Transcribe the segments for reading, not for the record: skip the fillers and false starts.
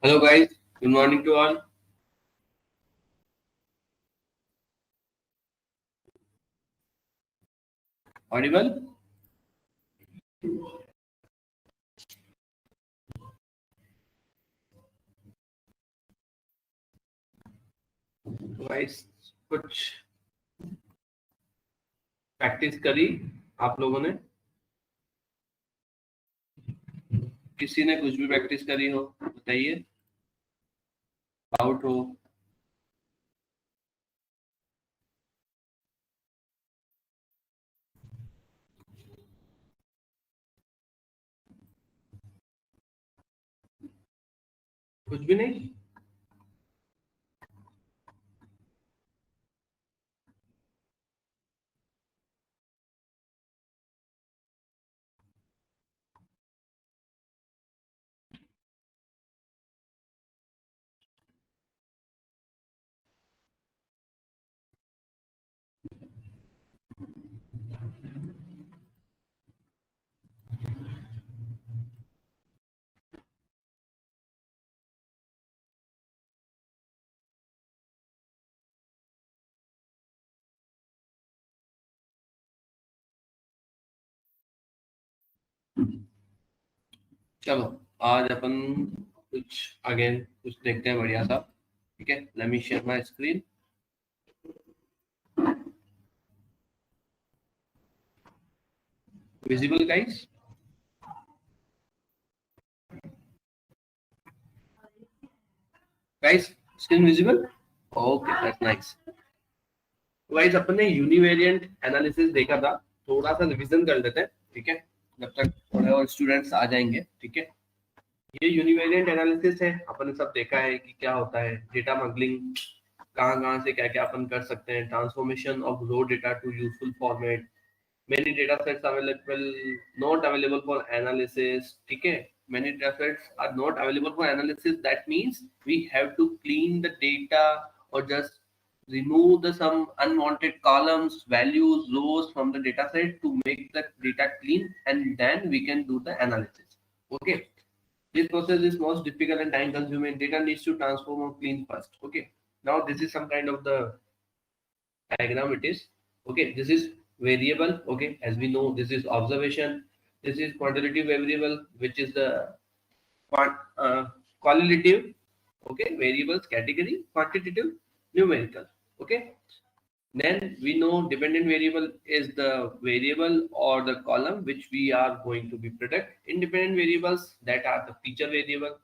Hello guys, good morning to all. Audible? Guys, कुछ practice करी आप लोगों ने? किसी ने कुछ भी प्रैक्टिस करी हो बताइए, डाउट हो? कुछ भी नहीं? चलो आज अपन कुछ अगेन कुछ देखते हैं बढ़िया सा. ठीक है, let me share my screen. Visible guys? Guys screen visible? Okay, that's nice. Guys अपन ने यूनिवेरिएंट एनालिसिस देखा था, थोड़ा सा रिवीजन कर लेते हैं. ठीक है, जब तक थोड़े और स्टूडेंट्स आ जाएंगे. ठीक है, ये यूनिवेरिएंट एनालिसिस है. अपन ने सब देखा है कि क्या होता है, डेटा मॉडलिंग, कहाँ से क्या क्या अपन कर सकते हैं, transformation of raw data to useful format, many data sets available not available for analysis. ठीक है, many data sets are not available for analysis. That means we have to clean the data or just remove the some unwanted columns, values, rows from the data set to make the data clean, and then we can do the analysis. Okay, this process is most difficult and time consuming. Data needs to transform or clean first. Okay, now this is some kind of the diagram it is. Okay, this is variable. Okay, as we know, this is observation. This is quantitative variable, which is the qualitative. Okay, variables category, quantitative, numerical. Okay, then we know dependent variable is the variable or the column which we are going to be predict. Independent variables, that are the feature variable.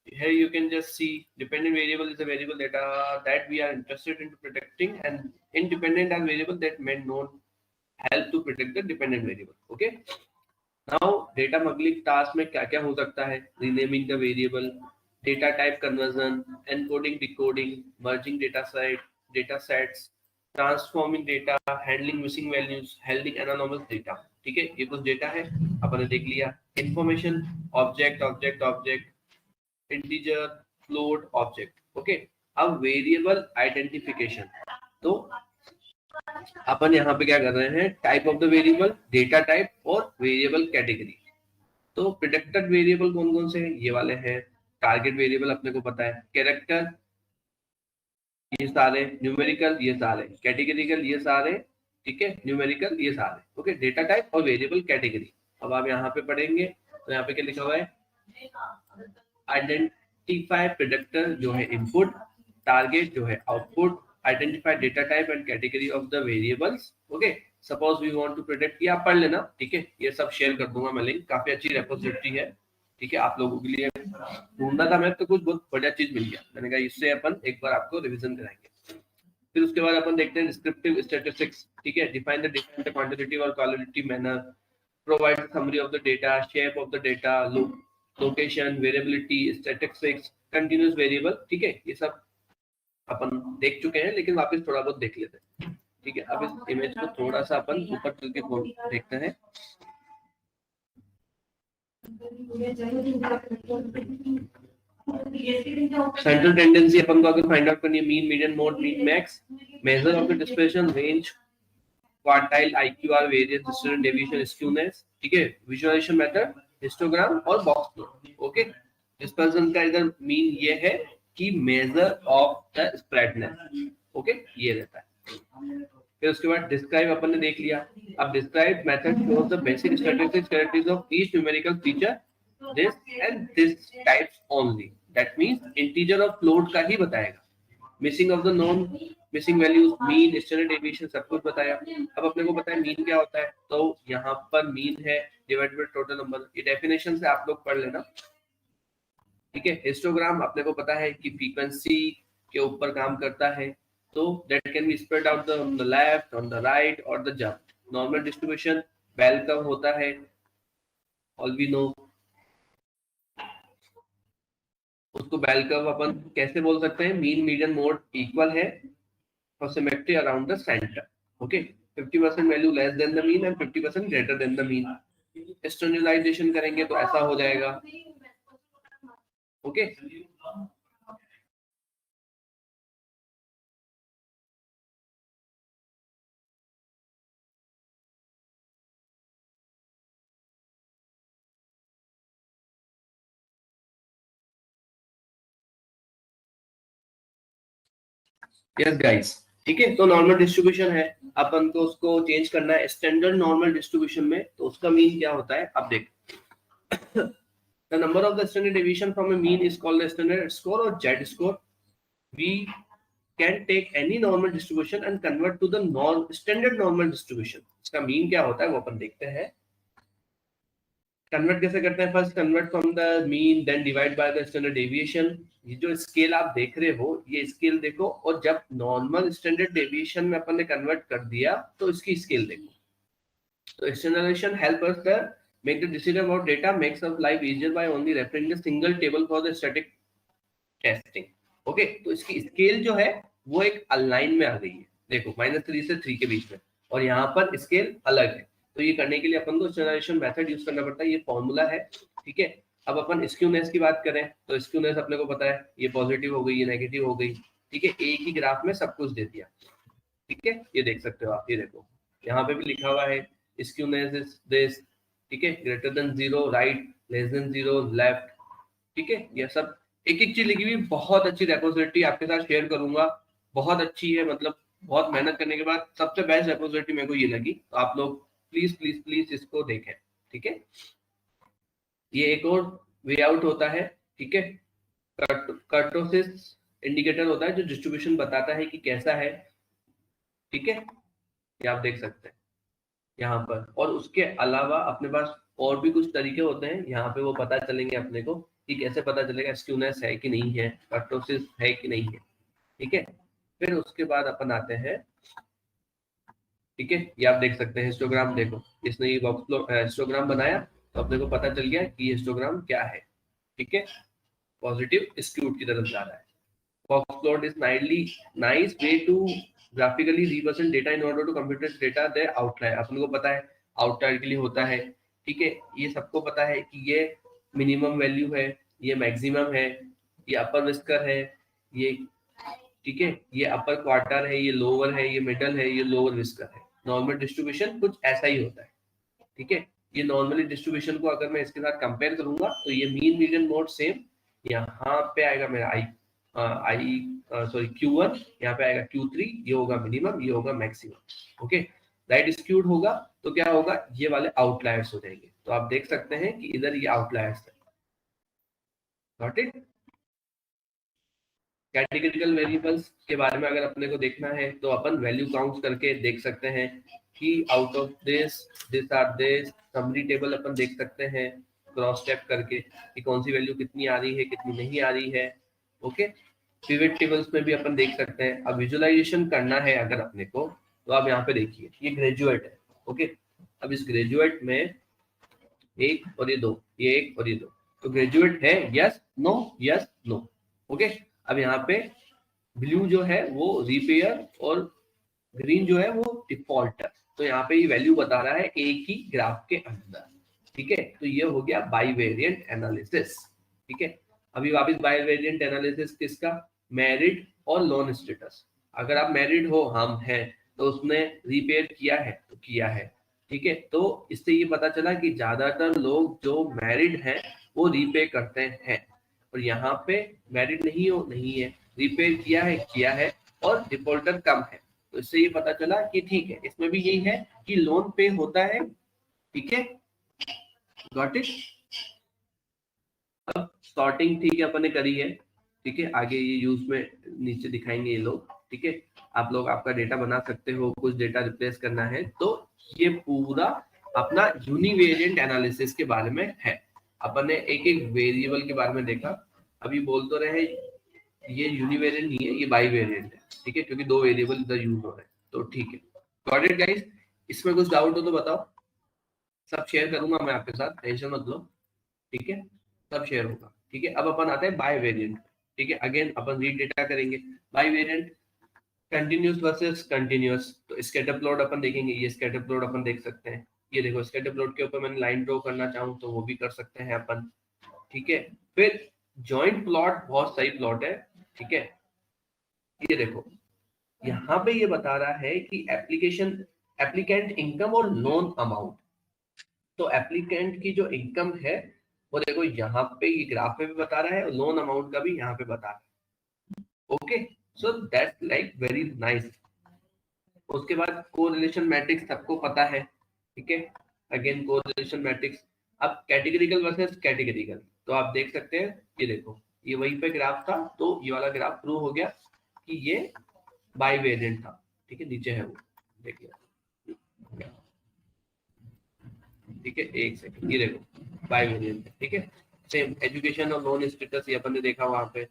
Here you can just see dependent variable is a variable that we are interested in predicting, and independent are variable that may not help to predict the dependent variable. Okay, now data modeling task में क्या क्या हो सकता है? Renaming the variable, data type conversion, encoding decoding, merging data sets, transforming data, handling missing values, handling anomalous data. ठीक है, ये कुछ डेटा है अपन ने देख लिया. Information, object, integer, float, object. Okay, अब वेरिएबल आइडेंटिफिकेशन. तो अपन यहाँ पे क्या कर रहे हैं, type of the variable, data type और वेरिएबल कैटेगरी. तो प्रिडिक्टेड वेरिएबल कौन कौन से हैं? ये वाले हैं. टारगेट वेरिएबल अपने को पता है, कैरेक्टर ये सारे, न्यूमेरिकल ये सारे, कैटेगरिकल ये सारे. ठीक है, न्यूमेरिकल ये सारे. ओके, डेटा टाइप और वेरिएबल कैटेगरी. अब आप यहाँ पे पढ़ेंगे तो यहाँ पे क्या लिखा हुआ है, आइडेंटिफाई प्रेडिक्टर जो है इनपुट, टारगेट जो है output, identify data type and category of the variables. Okay, suppose we want to predict, ये आप पढ़ लेना. ठीक है, ये सब शेयर कर दूंगा मैं लिंक, काफी अच्छी रेपोजिटरी है. ठीक है, आप लोगों के लिए ढूंढना था मैं तो कुछ बहुत बढ़िया चीज मिल गया. मैंने कहा इससे अपन एक बार आपको रिवीजन कराएंगे. फिर उसके बाद अपन देखते हैं डिस्क्रिप्टिव स्टैटिस्टिक्स. ठीक है, define the data in the quantitative और qualitative manner, provide summary of the data, shape of the data, location, variability, statistics, continuous variable. ठीक है, ये सब अपन देख चुके हैं, लेकिन वापस थोड़ा बहुत देख लेते हैं. ठीक है, अब इस इमेज को थोड़ा सा अपन ऊपर चल के देखते हैं. सेंट्रल टेंडेंसी अपन को अगर फाइंड आउट करनी है, mean, median, mode, mean, max, measure of the dispersion, range, quartile, IQR, variance, standard deviation, skewness. ठीक है, विजुअलाइजेशन मेथड, हिस्टोग्राम और बॉक्स प्लॉट. ओके, डिस्पर्सन का इधर मीन ये है कि मेजर ऑफ द स्प्रेडनेस, ओके, ये रहता है। फिर उसके बाद डिस्क्राइब अपन ने देख लिया। अब describe method shows the basic statistics characteristics of each numerical feature this and this types only, that means integer और फ्लोट का ही बताएगा। Missing of the non missing values, mean, standard deviation सब कुछ बताया। अब अपने को पता है मीन क्या होता है, तो यहाँ पर मीन है डिवाइडेड बाय टोटल नंबर। ये डेफिनेशन से आप लोग पढ़ लेना, ठीक है। हिस्टोग्राम अपने को पता है कि फ्रीक्वेंसी के ऊपर काम करता है, तो that can be spread out on the left, on the right और the jump. Normal distribution bell curve होता है, ऑल वी नो। उसको बेल कर्व अपन कैसे बोल सकते हैं, मीन मीडियन मोड इक्वल है और symmetry around the centre, okay. 50% value less than the mean and 50% greater than the mean. Standardisation करेंगे तो ऐसा हो जाएगा, ओके। यस गाइस, ठीक है। तो नॉर्मल डिस्ट्रीब्यूशन है, अपन को उसको चेंज करना है स्टैंडर्ड नॉर्मल डिस्ट्रीब्यूशन में। तो उसका मीन क्या होता है, अब देख। The number of the standard deviation from a mean is called the standard score और Z score. We can take any normal distribution and convert to the non standard normal distribution. इसका mean क्या होता है वो अपन देखते हैं। Convert कैसे करते हैं, first convert from the mean then divide by the standard deviation. ये जो स्केल आप देख रहे हो, ये स्केल देखो, और जब नॉर्मल स्टैंडर्ड डेविएशन में अपन ने कन्वर्ट कर दिया तो इसकी स्केल देखो। तो standardisation help us the make the decision about data, makes our life easier by only referring a single table for the static testing, okay। तो इसकी स्केल जो है वो एक अलाइन में आ गई है, देखो -3 से 3 के बीच में, और यहाँ पर स्केल अलग है। तो ये करने के लिए अपन को स्टैंडर्डाइजेशन मेथड यूज करना पड़ता है, ये फॉर्मूला है, ठीक है। अब अपन स्क्यूनेस की बात करें तो स्क्यूनेस अपने को पता है, ये पॉजिटिव हो गई, ये नेगेटिव हो गई, ठीक है। एक ही ग्राफ में सब कुछ दे दिया, ठीक है। ये देख सकते हो आप, ये देखो यहाँ पे भी लिखा हुआ है स्क्यूनेस इज दिस, ठीक है, greater than 0 right, less than 0 left, ठीक है। ये सब एक एक चीज लिखी हुई, बहुत अच्छी रेपोजिटरी आपके साथ शेयर करूंगा, बहुत अच्छी है, मतलब बहुत मेहनत करने के बाद सबसे बेस्ट रेपोजिटरी मेरे को ये लगी। तो आप लोग प्लीज प्लीज प्लीज इसको देखें, ठीक है। ये एक और वे आउट होता है, ठीक है। कर्टोसिस इंडिकेटर होता है जो डिस्ट्रीब्यूशन बताता है कि कैसा है, ठीक है। ये आप देख सकते हैं यहाँ पर। और उसके अलावा अपने पास और भी कुछ तरीके होते हैं, यहाँ पे वो पता चलेंगे अपने को कि कैसे पता चलेगा स्क्यूनेस है कि नहीं है, कर्टोसिस है कि नहीं है, ठीक है। फिर उसके बाद अपन आते हैं, ठीक है। ये आप देख सकते हैं हिस्टोग्राम, देखो इसने ये बॉक्स हिस्टोग्राम बनाया, तो अपने को पता चल गया कि हिस्टोग्राम क्या है, ठीक है। पॉजिटिव स्क्यूड की तरफ जा रहा है। Box plot is nice way to graphically represent data in order to computer data the outlier. अपने को पता है आउटलायर के लिए होता है, ठीक है। ये सबको पता है कि ये मिनिमम वैल्यू है, ये मैक्सिमम है, ये अपर विस्कर है, ये, ठीक है, ये अपर क्वार्टर है, ये लोअर है, ये मिडल है, ये लोअर विस्कर है। नॉर्मल डिस्ट्रीब्यूशन कुछ ऐसा ही होता है, ठीक है। ये नॉर्मली डिस्ट्रीब्यूशन को अगर मैं इसके साथ कंपेयर करूंगा तो ये मीन मीडियन मोड सेम, यहाँ पे आएगा मेरा Q1, यहाँ पे आएगा Q3, ये होगा मिनिमम, ये होगा मैक्सिमम, ओके। राइट स्क्यूड होगा तो क्या होगा, ये वाले आउटलायर्स हो जाएंगे। तो आप देख सकते हैं कि इधर ये आउटलायर्स है, गॉट इट। कैटेगरिकल वेरिएबल्स के बारे में अगर अपने को देखना है तो अपन वैल्यू काउंट करके देख सकते हैं कि out of this are this. Summary table अपन देख सकते हैं क्रॉस चेक करके कि कौन सी वैल्यू कितनी आ रही है, कितनी नहीं आ रही है, ओके। पिवट टेबल्स में भी अपन देख सकते हैं। अब विजुअलाइजेशन करना है अगर अपने को, तो आप यहाँ पे देखिए ये ग्रेजुएट है, ओके। अब इस ग्रेजुएट में एक और ये दो, ये एक और ये दो, तो ग्रेजुएट है, yes no, yes no, okay. अब यहाँ पे ब्लू जो है वो रिपेयर और ग्रीन जो है वो डिफॉल्टर। तो यहाँ पे ये वैल्यू बता रहा है एक ही ग्राफ के अंदर, ठीक है। तो ये हो गया बाईवेरिएंट एनालिसिस, ठीक है। अभी वापस बाईवेरिएंट एनालिसिस किसका, मैरिड और लॉन स्टेटस। अगर आप मैरिड हो, हम हैं, तो उसने रिपेयर किया है तो किया है, ठीक है। तो इससे ये पता चला कि ज्यादातर लोग जो मैरिड हैं वो रीपे करते हैं, और यहाँ पे वैलिड नहीं है, रिपेयर किया है और डिफॉल्टर कम है। तो इससे ये पता चला कि ठीक है, इसमें भी यही है कि लोन पे होता है। ठीक है, गॉट इट। अब सॉर्टिंग ठीक है अपन ने करी है। ठीक है, आगे ये यूज में नीचे दिखाएंगे ये लोग। ठीक है, आप लोग आपका डेटा बना सकते हो, कुछ डेटा रिप्लेस करना है तो ये पूरा अपना यूनिवेरिएंट एनालिसिस के बारे में है। अपन ने एक एक वेरिएबल के बारे में देखा। अभी बोल तो रहे ये यूनिवेरिएंट नहीं है, ये बाईवेरिएंट है। ठीक है, क्योंकि दो वेरिएबल इधर यूज हो रहे हैं। तो ठीक है, गॉट इट गाइस। इसमें कुछ डाउट हो तो बताओ, सब शेयर करूंगा मैं आपके साथ, टेंशन मत लो। ठीक है, सब शेयर होगा। ठीक है, अब अपन आते हैं बाय वेरिएंट। ठीक है, अगेन अपन रीड डेटा करेंगे। Bivariate continuous versus continuous. तो स्कैटर प्लॉट अपन देखेंगे, ये स्कैटर प्लॉट अपन देख सकते हैं। ये देखो, स्कैटर प्लॉट के ऊपर मैंने लाइन ड्रॉ करना चाहूँ तो वो भी कर सकते हैं अपन। ठीक है, फिर जॉइंट प्लॉट बहुत सही प्लॉट है। ठीक है, ये देखो, यहाँ पे ये बता रहा है कि एप्लीकेंट इनकम और लोन अमाउंट। तो एप्लीकेंट की जो इनकम है वो देखो यहाँ पे ये ग्राफ में भी बता रहा है, और लोन अमाउंट का भी यहाँ पे बता रहा है। Okay, so that's like very nice. उसके बाद कोरिलेशन मैट्रिक्स सबको पता है। ठीक है, अगेन कोरिलेशन मैट्रिक्स। अब कैटेगरिकल वर्सेस कैटेगरिकल, तो आप देख सकते हैं, ये देखो, ये वहीं पे ग्राफ था, तो ये वाला ग्राफ प्रूव हो गया कि ये बाई वेरिएंट था। ठीक है, नीचे है वो, देखिए। ठीक है, एक सेकंड, ये देखो बाई वेरिएंट। ठीक है, सेम एजुकेशन और लोन स्टेटस ये अपन ने देखा वहां पे।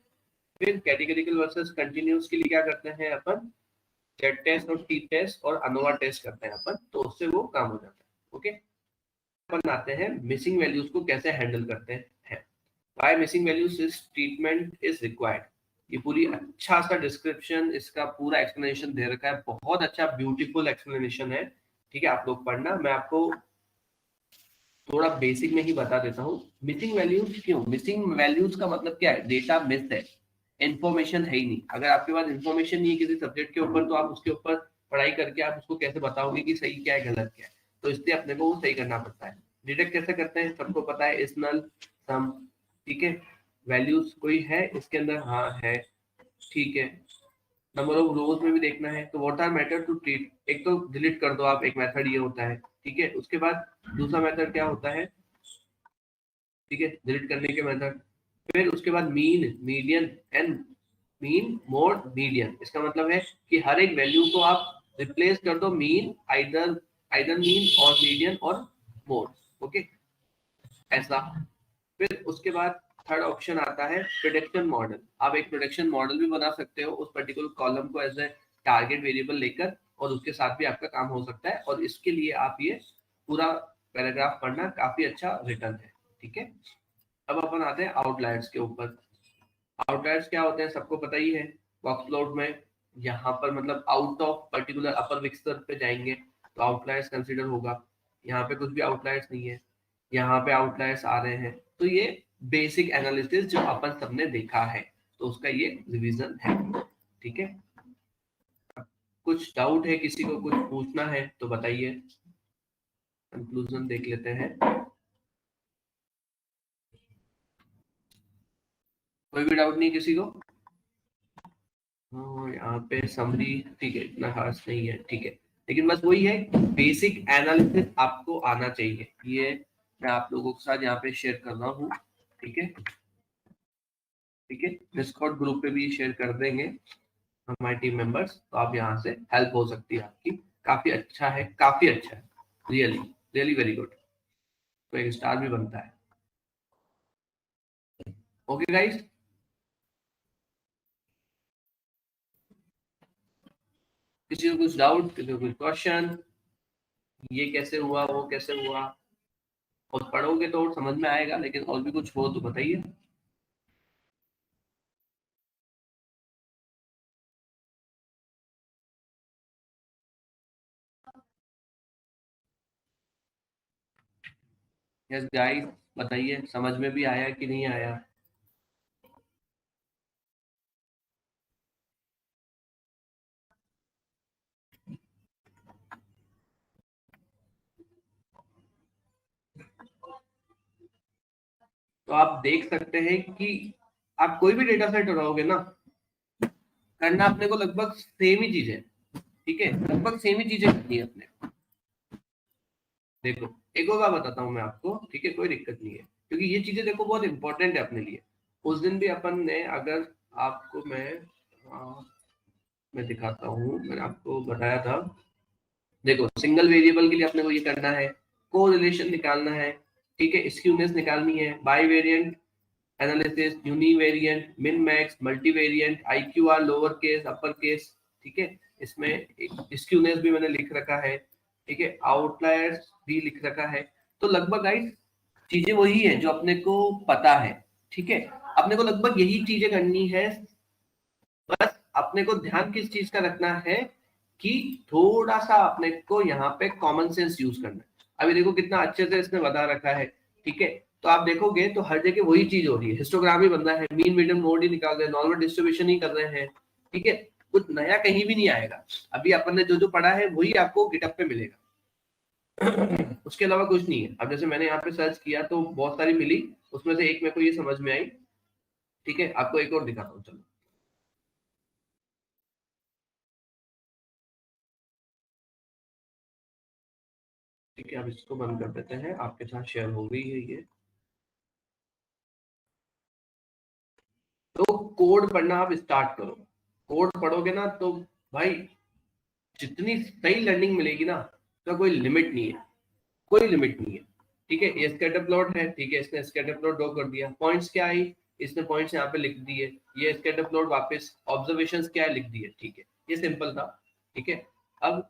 फिर कैटेगरिकल वर्सेस कंटिन्यूस के लिए क्या करते हैं अपन, जेड टेस्ट और टी टेस्ट और अनोवा टेस्ट करते हैं अपन, तो उससे वो काम हो जाता है। ओके, अपन आते हैं मिसिंग वैल्यूज को कैसे हैंडल करते हैं। Why missing values this treatment is required. ये पूरी अच्छा सा डिस्क्रिप्शन, इसका पूरा एक्सप्लेनेशन दे रखा है, बहुत अच्छा ब्यूटीफुल एक्सप्लेनेशन है। ठीक है, आप लोग पढ़ना, मैं आपको थोड़ा बेसिक में ही बता देता हूँ। मिसिंग वैल्यूज क्यों, मिसिंग वैल्यूज का मतलब क्या है, डेटा मिस है, इन्फॉर्मेशन है ही नहीं। अगर आपके पास इन्फॉर्मेशन नहीं है किसी सब्जेक्ट के ऊपर, तो आप उसके ऊपर पढ़ाई करके आप उसको कैसे बताओगे कि सही क्या है गलत क्या है। तो इसलिए अपने को वो सही करना पड़ता है। डिटेक्ट कैसे करते हैं, सबको पता है, इस नल सम। ठीक है, वैल्यूज कोई है इसके अंदर, हाँ है। ठीक है, नंबर ऑफ रोज में भी देखना है, तो what are method to treat, एक तो डिलीट कर दो आप, एक मेथड ये होता है। ठीक है, उसके बाद दूसरा मेथड क्या होता है, ठीक है, डिलीट करने के मेथड। फिर उसके बाद mean, median and mean mode median. इसका मतलब है कि हर एक वैल्यू को आप रिप्लेस कर दो मीन, आइदर आइदर मीन और मीडियन और मोड। ओके, ऐसा। फिर उसके बाद थर्ड ऑप्शन आता है प्रिडिक्शन मॉडल। आप एक प्रिडिक्शन मॉडल भी बना सकते हो उस पर्टिकुलर कॉलम को एज ए टारगेट वेरिएबल लेकर, और उसके साथ भी आपका काम हो सकता है। और इसके लिए आप ये पूरा पैराग्राफ पढ़ना, काफी अच्छा रिटर्न है। ठीक है, अब अपन आते हैं आउटलायर्स के ऊपर। आउटलायर्स क्या होते हैं सबको पता ही है। बॉक्स प्लॉट में यहाँ पर मतलब आउट ऑफ पर्टिकुलर अपर विक्सर पे जाएंगे तो आउटलायर्स कंसीडर होगा। यहाँ पे कुछ भी आउटलायर्स नहीं है, यहाँ पे आउटलायर्स आ रहे हैं। तो ये बेसिक एनालिसिस जो अपन सबने देखा है, तो उसका ये रिवीजन है। ठीक है, कुछ डाउट है किसी को, कुछ पूछना है तो बताइए। कंक्लूजन देख लेते हैं, कोई भी डाउट नहीं किसी को। हाँ, यहाँ पे समरी ठीक है, इतना खास नहीं है। ठीक है, लेकिन बस वही है, बेसिक एनालिसिस आपको आना चाहिए। ये मैं आप लोगों के साथ यहाँ पे शेयर कर रहा हूँ। ठीक है, ठीक है, डिस्कॉर्ड ग्रुप पे भी शेयर कर देंगे हमारे टीम मेंबर्स, तो आप यहाँ से हेल्प हो सकती है आपकी। काफी अच्छा है, काफी अच्छा है, रियली रियली वेरी गुड। तो एक स्टार भी बनता है। ओके गाइस, किसी को कुछ डाउट, किसी को कुछ क्वेश्चन, ये कैसे हुआ वो कैसे हुआ, और पढ़ोगे तो और समझ में आएगा, लेकिन और भी कुछ हो तो बताइए। यस गाइस, बताइए समझ में भी आया कि नहीं आया। तो आप देख सकते हैं कि आप कोई भी डेटा सेट उठाओगे ना, करना अपने को लगभग सेम ही चीज है। ठीक है, लगभग सेम ही चीजें करनी है अपने। देखो एक और बात बताता हूँ मैं आपको, ठीक है, कोई दिक्कत नहीं है, क्योंकि ये चीजें देखो बहुत इंपॉर्टेंट है अपने लिए। उस दिन भी अपन ने, अगर आपको मैं दिखाता हूँ, मैंने आपको बताया था। देखो सिंगल वेरिएबल के लिए अपने को ये करना है, को रिलेशन निकालना है, ठीक है, स्क्यूनेस निकालनी है, by variant analysis, univariate, min max, multivariate, IQR, lower case, upper case. ठीक है, इसमें एक स्क्यूनेस भी मैंने लिख रखा है, ठीक है, आउटलायर्स भी लिख रखा है। तो लगभग गाइस चीजें वही है जो अपने को पता है। ठीक है, अपने को लगभग यही चीजें करनी है। बस अपने को ध्यान किस चीज का रखना है कि थोड़ा सा अपने को यहाँ पे कॉमन सेंस यूज करना है। अभी देखो कितना अच्छे से इसने बता रखा है। ठीक है, तो आप देखोगे तो हर जगह वही चीज हो रही है, हिस्टोग्राम ही बन रहा है, मीन मीडियन मोड ही निकाल रहे हैं, नॉर्मल डिस्ट्रीब्यूशन ही कर रहे हैं। ठीक है, कुछ नया कहीं भी नहीं आएगा। अभी अपन ने जो जो पढ़ा है वही आपको गिटअप पे मिलेगा। उसके अलावा कुछ नहीं है। अब जैसे मैंने यहाँ पे सर्च किया तो बहुत सारी मिली, उसमें से एक मेरे को ये समझ में आई। ठीक है, आपको एक और दिखाता हूँ, चलो। ठीक है, अब इसको बंद कर देते हैं, आपके साथ शेयर हो गई है ये। तो कोड पढ़ना आप स्टार्ट करो। कोड पढ़ोगे ना तो भाई जितनी सही लर्निंग मिलेगी ना, तो कोई लिमिट नहीं है, कोई लिमिट नहीं है। ठीक है, ये स्कैटर प्लॉट है, ठीक है, इसने स्कैटर प्लॉट ड्रॉ कर दिया, पॉइंट्स क्या आई, इसने पॉइंट्स यहाँ पे लिख दिए, ये स्कैटर प्लॉट वापस ऑब्जर्वेशंस क्या है लिख दिए। ठीक है, ये सिंपल था। ठीक है, अब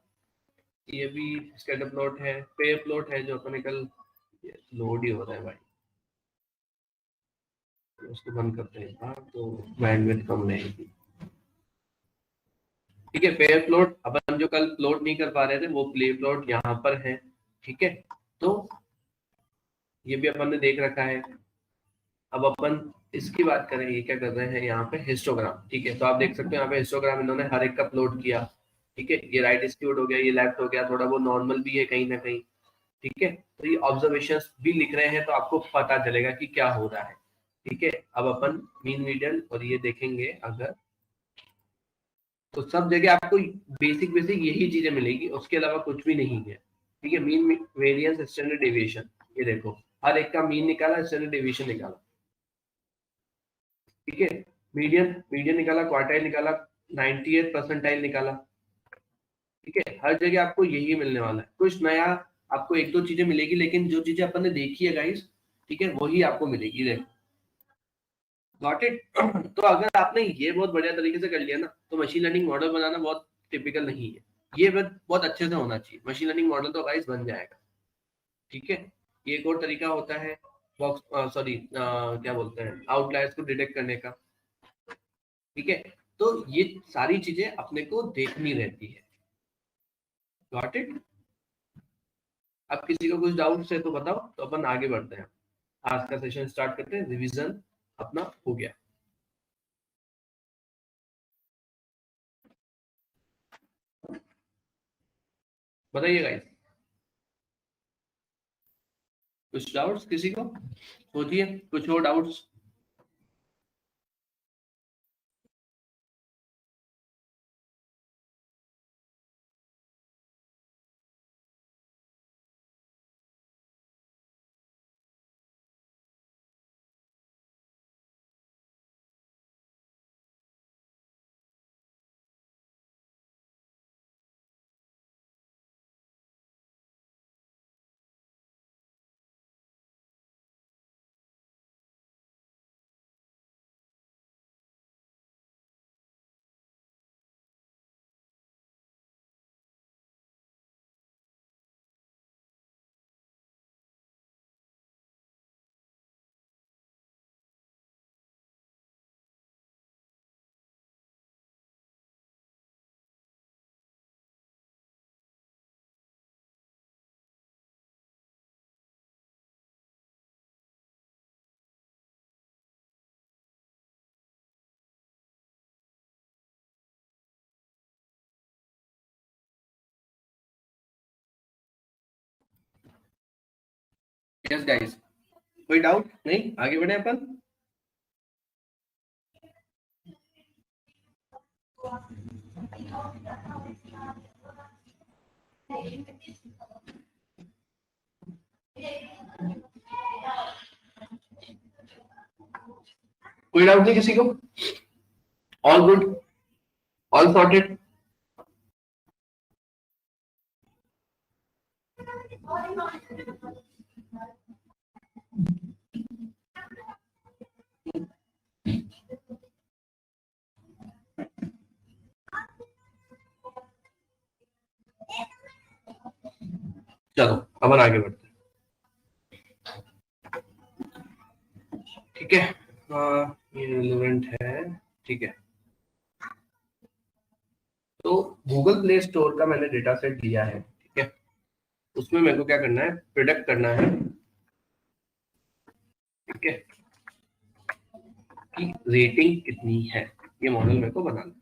ये भी स्कैटर प्लॉट है, पेयर प्लॉट है जो अपने कल लोड ही हो रहा है भाई, उसको बंद करते हैं एक बार तो बैंडविड्थ कम रहेगी। ठीक है, पेयर प्लॉट अपन जो कल प्लॉट नहीं कर पा रहे थे वो प्ले प्लॉट यहाँ पर है। ठीक है, तो ये भी अपन ने देख रखा है। अब अपन इसकी बात करें, ये क्या कर रहे हैं यहाँ पे हिस्टोग्राम। ठीक है, तो आप देख सकते हो यहाँ पे हिस्टोग्राम इन्होंने हर एक का प्लॉट किया। ठीक है, ये राइट स्क्यूड हो गया, ये लेफ्ट हो गया, थोड़ा वो नॉर्मल भी है कहीं ना कहीं। ठीक है, तो ये ऑब्जर्वेशन भी लिख रहे हैं तो आपको पता चलेगा कि क्या हो रहा है। ठीक है, अब अपन मीन मीडियन और ये देखेंगे अगर, तो सब जगह आपको बेसिक बेसिक यही चीजें मिलेगी, उसके अलावा कुछ भी नहीं है। ठीक है, मीन, वेरिएंस, स्टैंडर्ड डेविएशन, ये देखो हर एक का मीन निकाला, स्टैंडर्ड डेविएशन निकाला। ठीक है, मीडियन मीडियन निकाला, क्वार्टाइल निकाला, 98th परसेंटाइल निकाला। ठीक है, हर जगह आपको यही मिलने वाला है, कुछ नया आपको एक दो चीजें मिलेगी, लेकिन जो चीजें अपन ने देखी है गाइस, ठीक है, वही आपको मिलेगी। देखो, गॉट इट। तो अगर आपने ये बहुत बढ़िया तरीके से कर लिया ना, तो मशीन लर्निंग मॉडल बनाना बहुत टिपिकल नहीं है। ये बहुत अच्छे से होना चाहिए, मशीन लर्निंग मॉडल तो गाइस बन जाएगा। ठीक है, ये एक और तरीका होता है बॉक्स, सॉरी क्या बोलते हैं, आउटलायर्स को डिटेक्ट करने का। ठीक है, तो ये सारी चीजें अपने को देखनी रहती है। Got it. अब किसी को कुछ डाउट है तो बताओ, तो अपन आगे बढ़ते हैं। आज का सेशन स्टार्ट करते हैं, रिवीजन अपना हो गया। बताइए गाइस, कुछ डाउट्स किसी को, सोचिए कुछ और डाउट्स। यस गाइस, कोई डाउट नहीं, आगे बढ़े अपन। कोई डाउट नहीं किसी को? All good, all sorted? चलो अब आगे बढ़ते हैं। ठीक है, ये रिलेवेंट है। ठीक है, तो गूगल प्ले स्टोर का मैंने डेटा सेट दिया है। ठीक है, उसमें मेरे को क्या करना है, प्रिडिक्ट करना है। ठीक है, कि रेटिंग कितनी है, ये मॉडल मेरे को बनाना है।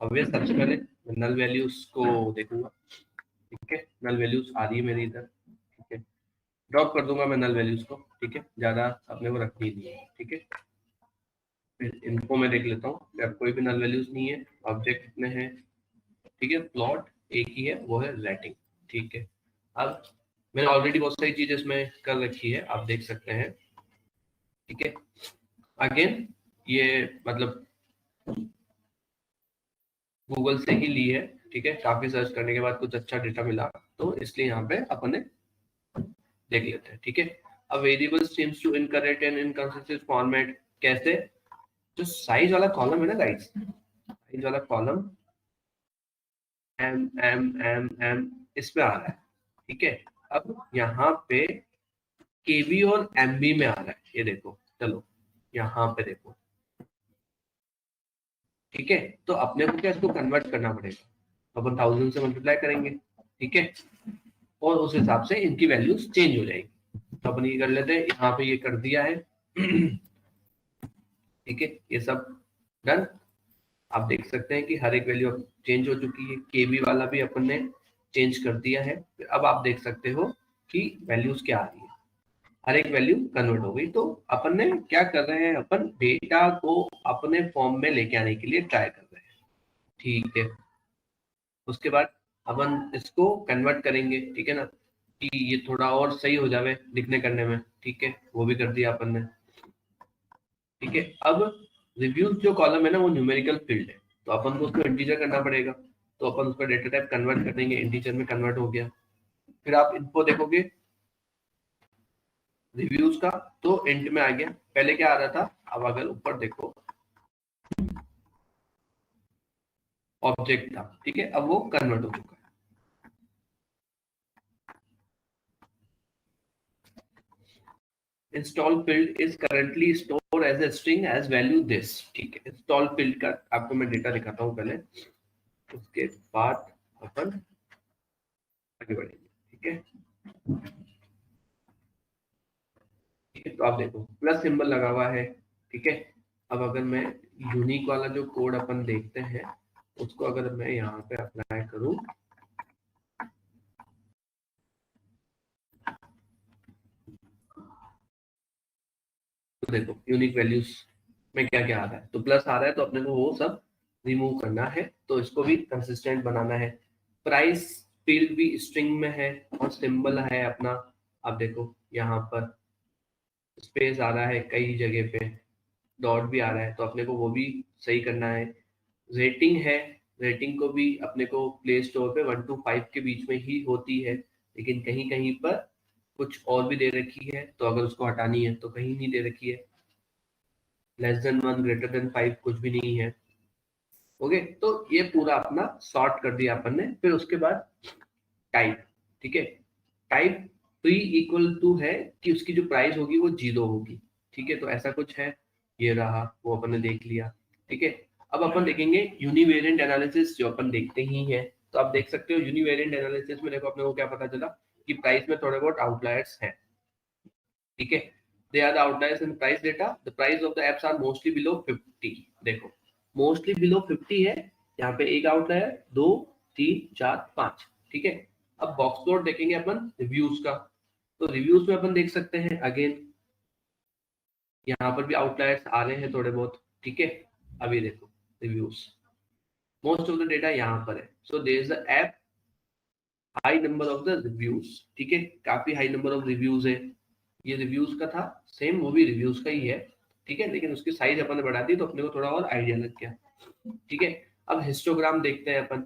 अब ये सबसे पहले नल वैल्यूज को देखूंगा। ठीक है, नल वैल्यूज आ रही है मेरी इधर। ठीक है, ड्रॉप कर दूंगा मैं नल वैल्यूज को। ठीक है, ज्यादा अपने को रखनी नहीं है। ठीक है, फिर इनको मैं देख लेता हूँ, यार कोई भी नल वैल्यूज नहीं है। ऑब्जेक्ट कितने हैं? ठीक है, प्लॉट एक ही है, वो है रेटिंग। ठीक है, अब मैंने ऑलरेडी बहुत सारी चीजें इसमें कर रखी है, आप देख सकते हैं। ठीक है, अगेन ये मतलब गूगल से ही ली है। ठीक है, काफी सर्च करने के बाद कुछ अच्छा डेटा मिला, तो इसलिए यहाँ पे अपन ने देख लेते हैं। ठीक है, अब variable seems to incorrect and inconsistent format. कैसे? जो साइज वाला कॉलम है ना गाइस, साइज वाला column M M M M इसमें आ रहा है। ठीक है, अब यहाँ पे केबी और एमबी में आ रहा है, ये देखो। चलो यहाँ पे देखो। ठीक है, तो अपने को क्या, इसको कन्वर्ट करना पड़ेगा। अपन 1000 से मल्टीप्लाई करेंगे। ठीक है, और उस हिसाब से इनकी वैल्यूज चेंज हो जाएगी। तो अपन ये कर लेते हैं, यहाँ पे ये कर दिया है। ठीक है, ये सब डन। आप देख सकते हैं कि हर एक वैल्यू अब चेंज हो चुकी है। केबी वाला भी अपन ने चेंज कर दिया है। अब आप देख सकते हो कि वैल्यूज क्या आ रही है, हर एक वैल्यू कन्वर्ट हो गई। तो अपन ने क्या कर रहे हैं, अपन डेटा को अपने फॉर्म में लेके आने के लिए ट्राई कर रहे हैं। ठीक है, उसके बाद अपन इसको कन्वर्ट करेंगे। ठीक है ना, कि ये थोड़ा और सही हो जावे लिखने करने में। ठीक है, वो भी कर दिया अपन ने। ठीक है, अब रिव्यूज जो कॉलम है ना, वो न्यूमेरिकल फील्ड है, तो अपन को उसको इंटीजर करना पड़ेगा। तो अपन उसका डेटा टाइप कन्वर्ट कर देंगे, इंटीजर में कन्वर्ट हो गया। फिर आप इनको देखोगे रिव्यूज का, तो इंट में आ गया। पहले क्या आ रहा था, अब अगर ऊपर देखो ऑब्जेक्ट था। ठीक है, अब वो कन्वर्ट हो चुका है। Install field is currently store as a string as value this. ठीक है, इंस्टॉल फील्ड का आपको मैं डेटा दिखाता हूँ पहले, उसके बाद अपन आगे बढ़ेंगे। ठीक है, ठीक है, तो आप देखो प्लस सिंबल लगा हुआ है। ठीक है, अब अगर मैं यूनिक वाला जो कोड अपन देखते हैं, उसको अगर मैं यहाँ पे अप्लाई करूँ, तो देखो यूनिक वैल्यूज में क्या क्या आ रहा है। तो प्लस आ रहा है, तो अपने को वो सब रिमूव करना है। तो इसको भी कंसिस्टेंट बनाना है। प्राइस फील्ड भी स्ट्रिंग में है और सिंबल है अपना। अब देखो यहाँ पर स्पेस आ रहा है कई जगह पे, डॉट भी आ रहा है, तो अपने को वो भी सही करना है। रेटिंग है, रेटिंग को भी अपने को प्ले स्टोर पे 1 to 5 के बीच में ही होती है, लेकिन कहीं कहीं पर कुछ और भी दे रखी है, तो अगर उसको हटानी है तो कहीं नहीं दे रखी है। <1 greater than 5 कुछ भी नहीं है। ओके, तो ये पूरा अपना सॉर्ट कर दिया अपन ने। फिर उसके बाद टाइप। ठीक है, टाइप प्री इक्वल टू है कि उसकी जो प्राइस होगी वो 0 होगी। ठीक है, तो ऐसा कुछ है, ये रहा, वो अपन ने देख लिया। ठीक है, अब अपन देखेंगे यूनिवेरिएंट एनालिसिस, जो अपन देखते ही है। तो आप देख सकते हो यूनिवेरिएंट एनालिसिस में देखो अपने को क्या पता चला कि प्राइस में थोड़े बहुत आउटलायर्स हैं। ठीक है, they are the outliers in price data, the price of the apps are mostly below 50। देखो मोस्टली बिलो 50 है, यहाँ पे एक आउटलायर, 2 3 4 5। ठीक है, अब बॉक्स प्लॉट देखेंगे अपन रिव्यूज का। तो रिव्यूज में अपन देख सकते हैं अगेन यहाँ पर भी आउटलायर्स आ रहे हैं थोड़े बहुत। ठीक है, अभी देखो reviews, most of the data यहाँ पर है. So there is the app high number of the reviews. ठीक है, काफी हाई नंबर ऑफ रिव्यूज है. ये रिव्यूज का था, सेम वो भी रिव्यूज का ही है. ठीक है, लेकिन उसकी साइज अपन ने बढ़ा दी तो अपने को थोड़ा और आइडिया लग गया. ठीक है, अब हिस्टोग्राम देखते हैं अपन.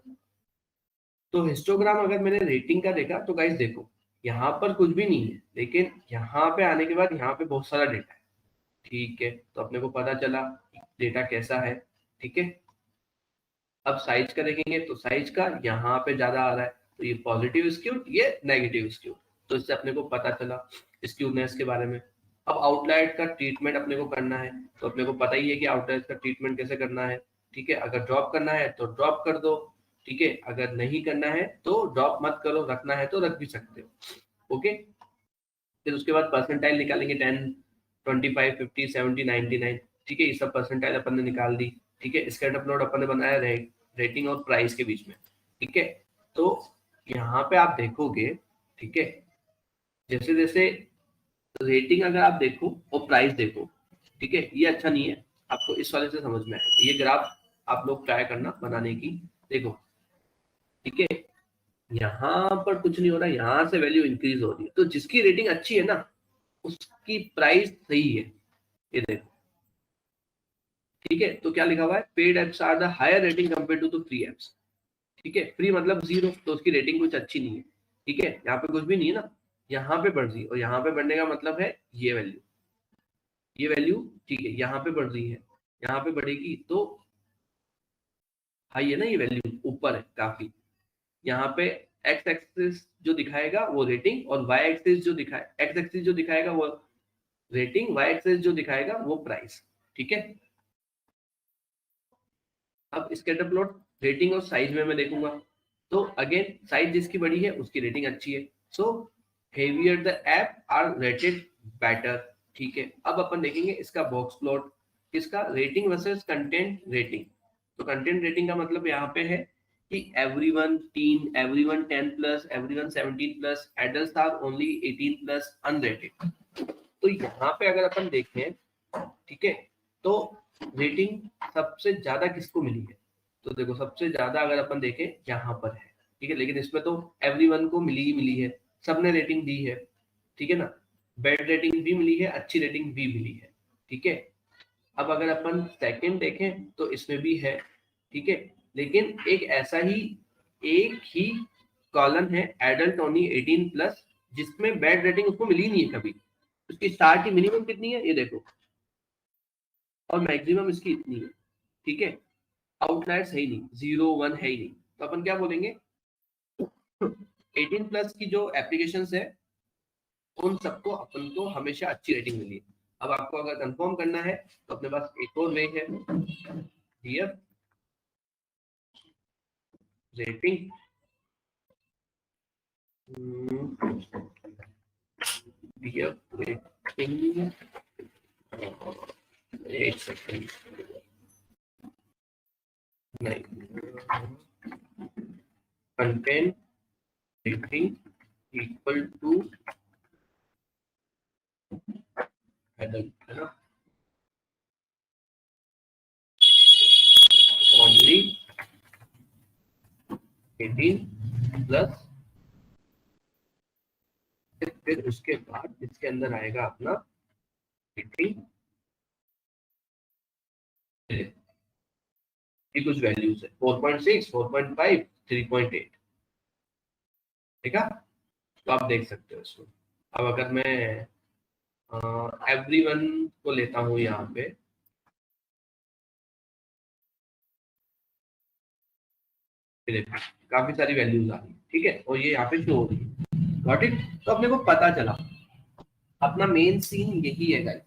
तो हिस्टोग्राम अगर मैंने रेटिंग का देखा तो गाइस देखो, यहाँ पर कुछ भी नहीं है, लेकिन यहाँ पे आने के बाद यहाँ पे बहुत सारा डेटा है. ठीक है, तो अपने को पता चला डेटा कैसा है. ठीक है, अब साइज का देखेंगे तो साइज का यहाँ पे ज्यादा आ रहा है, तो ये पॉजिटिव स्क्यूड, ये नेगेटिव स्क्यूड. तो इससे अपने को पता चला स्क्यूनेस के बारे में. अब आउटलायर का ट्रीटमेंट अपने को करना है, तो अपने को पता ही है कि आउटलायर का ट्रीटमेंट कैसे करना है. ठीक है, अगर ड्रॉप करना है तो ड्रॉप कर दो. ठीक है, अगर नहीं करना है तो ड्रॉप मत करो, रखना है तो रख भी सकते हो. ओके, फिर उसके बाद परसेंटाइल निकालेंगे 10, 25, 50, 70, 99. ठीक है, ये सब परसेंटाइल अपन ने निकाल दी. ठीक है, स्कैटर प्लॉट अपन ने बनाया रेटिंग और प्राइस के बीच में. ठीक है, तो यहाँ पे आप देखोगे. ठीक है, जैसे जैसे रेटिंग अगर आप देखो और प्राइस देखो. ठीक है, ये अच्छा नहीं है, आपको इस वाले से समझ में आएगा. ये ग्राफ आप लोग ट्राई करना बनाने की. देखो, ठीक है, यहाँ पर कुछ नहीं हो रहा, यहाँ से वैल्यू इंक्रीज हो रही है. तो जिसकी रेटिंग अच्छी है ना, उसकी प्राइस सही है. ये देखो. ठीक है, तो क्या लिखा हुआ है, paid apps are the higher rating compare to the free apps. ठीक है, फ्री मतलब जीरो, तो उसकी रेटिंग कुछ अच्छी नहीं है. ठीक है, यहाँ पे कुछ भी नहीं है ना, यहाँ पे बढ़ रही है, और यहाँ पे बढ़ने का मतलब है ये वैल्यू, ये वैल्यू. ठीक है, यहाँ पे बढ़ रही है, यहाँ पे बढ़ेगी तो हाई है ना, ये वैल्यू ऊपर है काफी. यहाँ पे एक्स एक्सिस जो दिखाएगा वो रेटिंग, और वाई एक्सिस जो दिखाए, एक्स एक्सिस जो दिखाएगा वो रेटिंग, वाई एक्सिस जो दिखाएगा वो प्राइस. ठीक है, अब स्कैटर प्लॉट रेटिंग और साइज में मैं देखूंगा, तो अगेन साइज जिसकी बड़ी है उसकी रेटिंग अच्छी है. So heavier the app are rated better. ठीक है, अब अपन देखेंगे इसका बॉक्स प्लॉट, किसका, रेटिंग वर्सेस कंटेंट रेटिंग. तो कंटेंट रेटिंग का मतलब यहाँ पे है कि everyone teen, everyone 10 plus, everyone 17 plus, adults are only 18 plus unrated. तो यहाँ पे अगर अपन देखें, ठीक है, तो रेटिंग सबसे ज्यादा किसको मिली है, तो देखो सबसे ज्यादा अगर अपन देखें यहाँ पर है. ठीक है, लेकिन इसमें तो एवरीवन को मिली ही मिली है, सबने रेटिंग दी है. ठीक है ना, बैड रेटिंग भी मिली है, अच्छी रेटिंग भी मिली है. ठीक है, अब अगर अपन सेकंड देखें तो इसमें भी है. ठीक है, लेकिन एक ही कॉलम है एडल्ट ओनली 18 प्लस, जिसमें बैड रेटिंग उसको मिली नहीं है कभी. उसकी स्टार की मिनिमम कितनी है ये देखो, और मैक्सिमम इसकी इतनी है. ठीक है, आउटलायर है ही नहीं, 0, 1 है ही नहीं, तो अपन क्या बोलेंगे, 18 प्लस की जो एप्लीकेशन है उन सबको अपन को हमेशा अच्छी रेटिंग मिली है. अब आपको अगर कंफर्म करना है तो अपने पास एक और वे है, हियर रेटिंग. हियर रेटिंग, एक सेकंड, नहीं, content rating equal to adult, है ना, ओनली 18 प्लस. फिर उसके बाद इसके अंदर आएगा अपना रेटिंग, ये कुछ वैल्यूज है 4.6, 4.5, 3.8. ठीक है, तो आप देख सकते हो इसको. अब अगर मैं एवरीवन को लेता हूँ यहाँ पे, फिर देखो काफी सारी वैल्यूज आ रही है. ठीक है, और ये यहाँ पे शो हो रही है. गॉट इट, तो अपने को पता चला अपना मेन सीन यही है गाइस.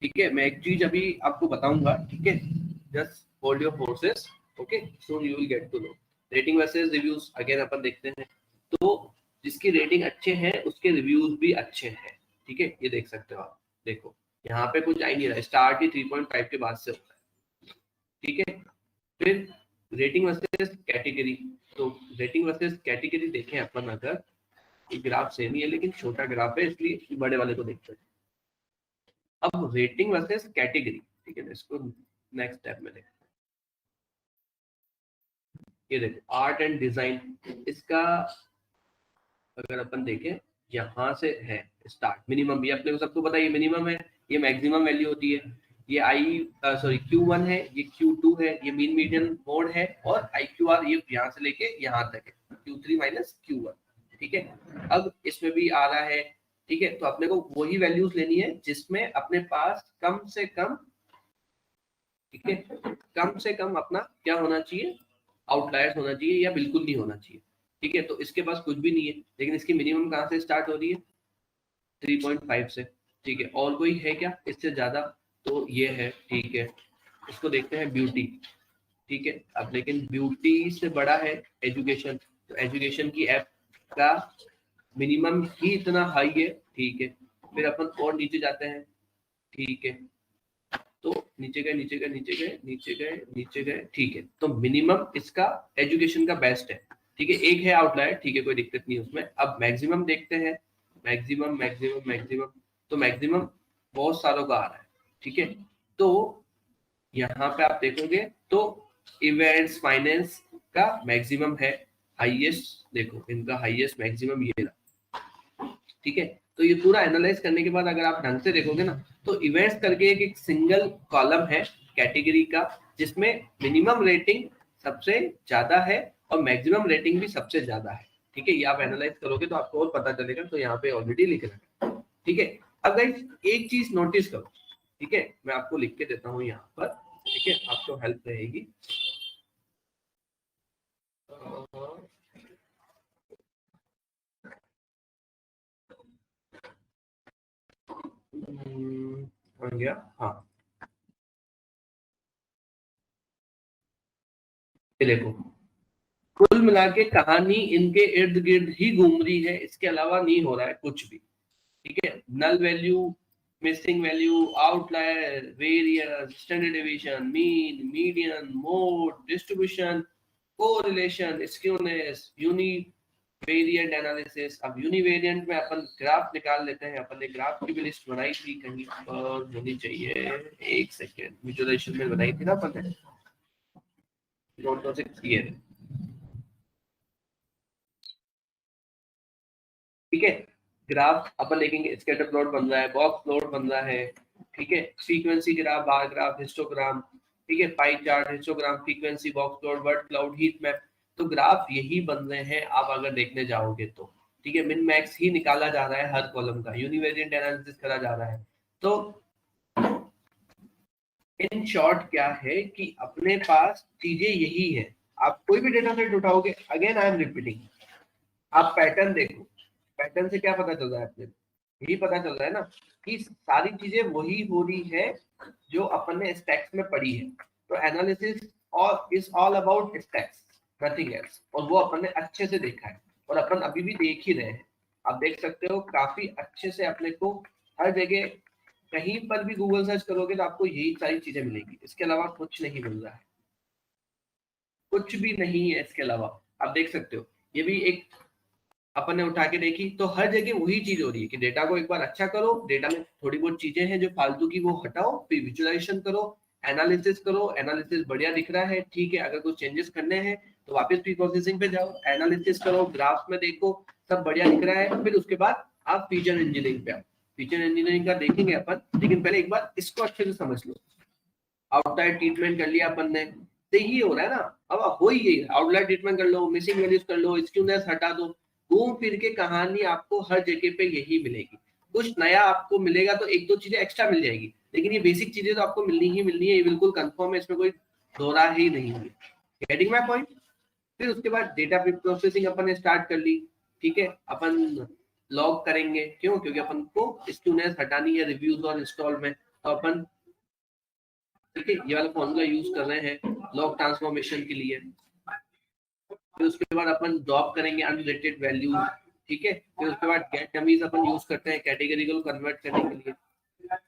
ठीक है, मैं एक चीज अभी आपको बताऊंगा. ठीक है, just hold your forces. Okay, soon you will get to know. Rating versus reviews again अपन देखते हैं. तो जिसकी रेटिंग अच्छे हैं उसके रिव्यूज भी अच्छे हैं. ठीक है, ये देख सकते हो आप. देखो यहाँ पे कुछ आ ही नहीं रहा, स्टार्ट ही 3.5 के बाद से होता है. ठीक है, फिर रेटिंग वर्सेस कैटेगरी. तो रेटिंग वर्सेस कैटेगरी देखें अपन, अगर ये ग्राफ सेम ही है लेकिन छोटा ग्राफ है इसलिए बड़े वाले को देखते हैं. अब रेटिंग वर्सेस कैटेगरी. ठीक है, इसको नेक्स्ट स्टेप में देखते हैं. ये देखो आर्ट एंड डिजाइन, इसका अगर अपन देखें यहाँ से है स्टार्ट मिनिमम, ये अपने को सबको पता है ये मिनिमम है, ये मैक्सिमम वैल्यू होती है, ये आई सॉरी Q1 है, ये Q2 है, ये मीन मीडियन मोड है, और IQR ये यहाँ से लेके यहाँ तक है Q3 माइनस Q1, ठीक है। अब इसमें भी आ रहा है, ठीक है, तो अपने को वही वैल्यूज लेनी है जिसमें अपने पास कम से कम, ठीक है, कम से कम अपना क्या होना चाहिए, आउटलायर्स होना चाहिए या बिल्कुल नहीं होना चाहिए, ठीक है। तो इसके पास कुछ भी नहीं है, लेकिन इसकी मिनिमम कहाँ से स्टार्ट हो रही है, 3.5 से, ठीक है। और कोई है क्या इससे ज्यादा, तो ये है, ठीक है। इसको देखते हैं ब्यूटी, ठीक है। अब लेकिन ब्यूटी से बड़ा है एजुकेशन, तो एजुकेशन की ऐप का मिनिमम ही इतना हाई है, ठीक है। फिर अपन और नीचे जाते हैं, ठीक है, तो नीचे गए नीचे गए नीचे गए नीचे गए नीचे गए, ठीक है। तो मिनिमम इसका एजुकेशन का बेस्ट है, ठीक है। एक है आउटलायर, ठीक है, कोई दिक्कत नहीं उसमें। अब मैक्सिमम देखते हैं, मैक्सिमम मैक्सिमम मैक्सिमम, तो मैक्सिमम बहुत सालों का आ रहा है, ठीक है। तो यहाँ पे आप देखोगे तो इवेंट्स फाइनेंस का मैक्सिमम है, हाईएस्ट देखो इनका हाईएस्ट मैक्सिमम ये रहा, ठीक है। तो ये पूरा एनालाइज करने के बाद अगर आप ढंग से देखोगे ना, तो इवेंट्स करके एक सिंगल कॉलम है कैटेगरी का, जिसमें मिनिमम रेटिंग सबसे ज्यादा है और मैक्सिमम रेटिंग भी सबसे ज्यादा है, ठीक है। ये आप एनालाइज करोगे तो आपको और पता चलेगा, तो यहाँ पे ऑलरेडी लिख रहा है, ठीक है। अब एक चीज नोटिस करो, ठीक है, मैं आपको लिख के देता हूँ यहाँ पर, ठीक है, आपको हेल्प रहेगी। हो गया, हाँ, ये देखो कुल मिला के कहानी इनके इर्द गिर्द ही घूम रही है, इसके अलावा नहीं हो रहा है कुछ भी, ठीक है। Null value, missing value, outlier, variance, standard deviation, mean, median, mode, distribution, correlation, skewness, univariate analysis. अब यूनिवेरिएंट में अपन ग्राफ निकाल लेते हैं, अपन ने ग्राफ की भी लिस्ट बनाई थी, कहीं पर होनी चाहिए, एक सेकेंड, विजुअलाइजेशन में बनाई थी ना अपन ने, नोट से क्लियर, ठीक है। ग्राफ अपन देखेंगे, स्कैटर प्लॉट बन रहा है, बॉक्स प्लॉट बन रहा है, ठीक है, frequency graph, bar graph, histogram, ठीक है, pie chart, histogram, frequency, box plot, word cloud, heat map. तो ग्राफ यही बन रहे हैं आप अगर देखने जाओगे तो, ठीक है। मिन मैक्स ही निकाला जा रहा है हर कॉलम का, यूनिवेरिएंट एनालिसिस करा जा रहा है। तो इन शॉर्ट क्या है कि अपने पास चीजें यही है, आप कोई भी डेटा सेट उठाओगे, अगेन आई एम रिपीटिंग, आप पैटर्न देखो, पैटर्न से क्या पता चल रहा है अपने, यही पता चल रहा है ना कि सारी चीजें वही हो रही है जो अपन ने स्टैक्स में पढ़ी है। तो एनालिसिस और is all about stacks, nothing else, और वो अपन ने अच्छे से देखा है और अपन अभी भी देख ही रहे हैं। आप देख सकते हो काफी अच्छे से अपने को हर जगह, कहीं पर भी गूगल सर्च करोगे तो आपको यही सारी चीजें मिलेगी, इसके अलावा कुछ नहीं मिल रहा है, कुछ भी नहीं है इसके अलावा। आप देख सकते हो ये भी एक अपन ने उठा के देखी, तो हर जगह वही चीज हो रही है कि डेटा को एक बार अच्छा करो, डेटा में थोड़ी बहुत चीजें हैं जो फालतू की वो हटाओ, फिर विजुअलाइजेशन करो, एनालिसिस करो, एनालिसिस बढ़िया दिख रहा है, ठीक है, अगर कुछ चेंजेस करने हैं तो वापस प्री प्रोसेसिंग पे जाओ, एनालिसिस करो, ग्राफ में देखो सब बढ़िया दिख रहा है, फिर उसके बाद आप फीचर इंजीनियरिंग पे आओ। फीचर इंजीनियरिंग का देखेंगे अपन, लेकिन पहले एक बार इसको अच्छे से समझ लो। आउटलायर ट्रीटमेंट कर लिया अपन ने, तो यही हो रहा है ना, अब हो ही यही, आउटलायर ट्रीटमेंट कर लो, मिसिंग वैल्यूज कर लो, स्क्यूनेस हटा दो, घूम फिर के कहानी आपको हर जगह पे यही मिलेगी। कुछ नया आपको मिलेगा तो एक दो चीजें एक्स्ट्रा मिल जाएगी, लेकिन ये बेसिक चीजें तो आपको मिलनी ही मिलनी है, ये बिल्कुल कंफर्म है, इसमें कोई दोहरा ही नहीं है। Getting my point. फिर उसके बाद डेटा प्रोसेसिंग अपन ने स्टार्ट कर ली, ठीक है। अपन लॉग करेंगे, क्यों, क्योंकि अपन को स्क्यूनेस हटानी है रिव्यूज और इंस्टॉल में, तो अपन, ठीक है, ये वाला फॉर्मूला यूज कर रहे हैं लॉग ट्रांसफॉर्मेशन के लिए। फिर उसके बाद अपन ड्रॉप करेंगे अनरिलेटेड वैल्यू, ठीक है। फिर उसके बाद गेट डमीज अपन यूज करते हैं कैटेगरी को कन्वर्ट करने के लिए।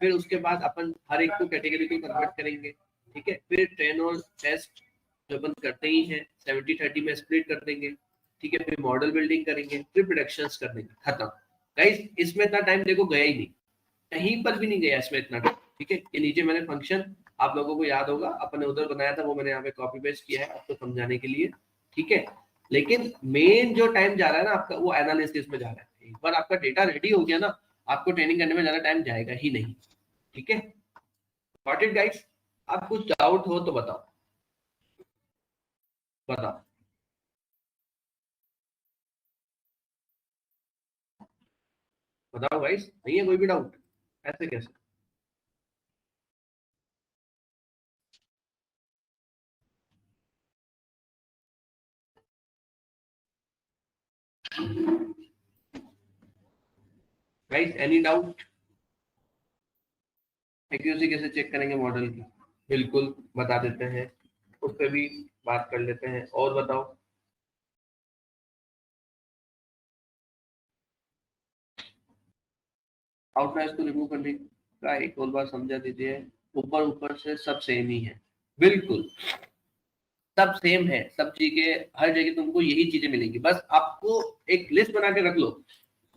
फिर उसके बाद अपन हर एक को कैटेगरी को कन्वर्ट करेंगे, ठीक है। फिर ट्रेन और टेस्ट जो अपन करते ही हैं 70-30 में स्प्लिट कर देंगे, ठीक है। फिर मॉडल बिल्डिंग करेंगे, फिर प्रोडक्शंस कर देंगे, खत्म। गाइस इसमें इतना टाइम देखो गया ही नहीं, कहीं पर भी नहीं गया इसमें इतना टाइम, ठीक है। ये नीचे मैंने फंक्शन आप लोगों को याद होगा अपन ने उधर बनाया था, वो मैंने यहाँ पे कॉपी पेस्ट किया है आपको समझाने के लिए, ठीक है। लेकिन मेन जो टाइम जा रहा है ना आपका, वो एनालिसिस में जा रहा है। एक बार आपका डेटा रेडी हो गया ना, आपको ट्रेनिंग करने में ज्यादा टाइम जाएगा ही नहीं। ठीक है, गॉट इट गाइस? आप कुछ डाउट हो तो बताओ, बताओ बताओ गाइस, नहीं है कोई भी डाउट? ऐसे कैसे? Guys any doubt? एक्यूरेसी कैसे चेक करेंगे मॉडल की? बिल्कुल बता देते हैं, उस पर भी बात कर लेते हैं। और बताओ। आउटलायर्स को रिमूव करने का एक और बार समझा दीजिए। ऊपर ऊपर से सब सेम ही है, बिल्कुल सब सेम है। सब चीजें हर जगह तुमको यही चीजें मिलेंगी, बस आपको एक लिस्ट बना के रख लो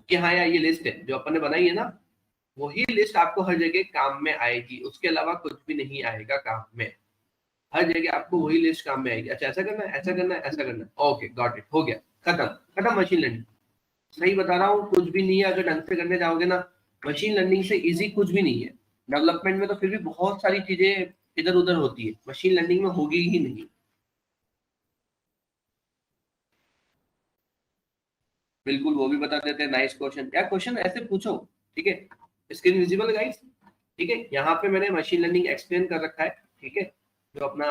कि हाँ यार ये लिस्ट है जो अपन ने बनाई है ना, वही लिस्ट आपको हर जगह काम में आएगी। उसके अलावा कुछ भी नहीं आएगा काम में। हर जगह आपको वही लिस्ट काम में आएगी। अच्छा ऐसा करना है, ऐसा करना है, ऐसा करना है, ओके गॉट इट, हो गया, खत्म। खत्म मशीन लर्निंग। सही बता रहा हूँ, कुछ भी नहीं है। अगर ढंग से करने जाओगे ना, मशीन लर्निंग से इजी कुछ भी नहीं है। डेवलपमेंट में तो फिर भी बहुत सारी चीजें इधर उधर होती है, मशीन लर्निंग में होगी ही नहीं। बिल्कुल वो भी बता देते हैं। नाइस क्वेश्चन, क्या क्वेश्चन ऐसे पूछो। ठीक है, स्क्रीन विजिबल है गाइस? ठीक है, यहाँ पे मैंने मशीन लर्निंग एक्सप्लेन कर रखा है। ठीक है, जो अपना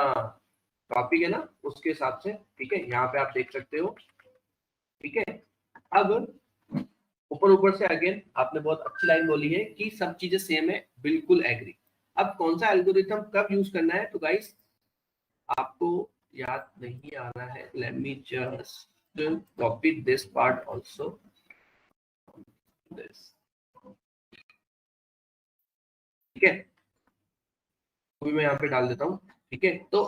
टॉपिक है ना उसके हिसाब से। ठीक है, यहाँ पे आप देख सकते हो। ठीक है, अब ऊपर ऊपर से अगेन आपने बहुत अच्छी लाइन बोली है कि सब चीजें सेम है, बिल्कुल एग्री। अब कौन सा एल्गोरिथम कब यूज करना है, तो गाइस आपको याद नहीं आ रहा है। Let me just copy this part also, this. ठीक है, अभी मैं यहाँ पे डाल देता हूँ। ठीक है, तो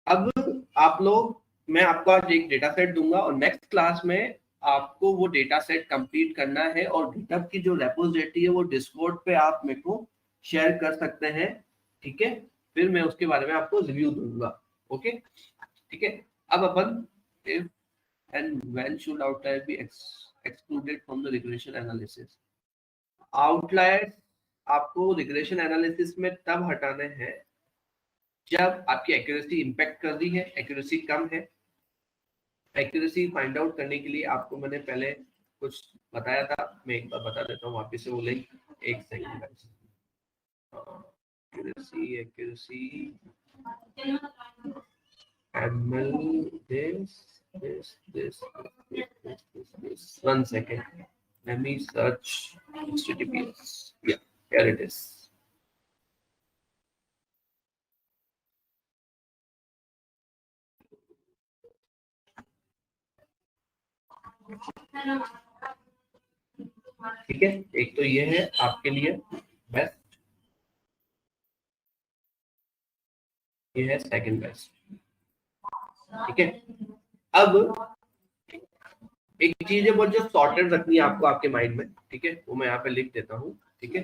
अब आप लोग, मैं आपको आज एक डेटा सेट दूंगा और नेक्स्ट क्लास में आपको वो डेटा सेट कंप्लीट करना है। और गिटहब की जो रेपोजिटरी है वो डिस्कॉर्ड पे आप मेरे को शेयर कर सकते हैं। ठीक है, फिर मैं उसके बारे में आपको रिव्यू दूंगा। ओके, ठीक है। अब अपन if and when should outlier be excluded from the regression analysis? Outliers आपको रिग्रेशन एनालिसिस में तब हटाने हैं जब आपकी एक्यूरेसी इंपैक्ट कर रही है, एक्यूरेसी कम है। एक्यूरेसी फाइंड आउट करने के लिए आपको मैंने पहले कुछ बताया था, मैं एक बार बता देता हूँ वापस से वो लिंक। एक second. Accuracy accuracy ML this 1 second, let me search https, yeah, here it is. ठीक है, एक तो ये है आपके लिए बेस्ट, ये है सेकंड बेस्ट। ठीक है, अब एक चीज है बहुत जो सॉर्टेड रखनी है आपको आपके माइंड में। ठीक है, वो मैं यहाँ पे लिख देता हूँ। ठीक है,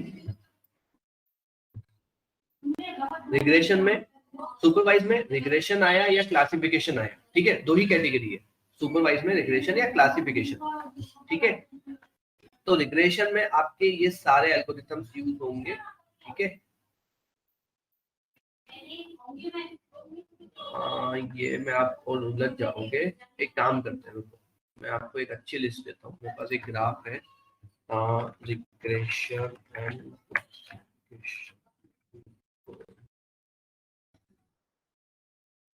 रिग्रेशन में, सुपरवाइज में रिग्रेशन आया या क्लासिफिकेशन आया, ठीक है, दो ही कैटेगरी है, सुपरवाइज में रिग्रेशन या क्लासिफिकेशन। ठीक है, तो रिग्रेशन में आपके ये सारे एल्गोरिथम्स यूज होंगे। ठीक है, ये मैं आपको उलझ जाओगे। एक काम करते हैं, रुको, मैं आपको एक अच्छी लिस्ट देता हूँ। मेरे पास एक ग्राफ है, रिग्रेशन एंड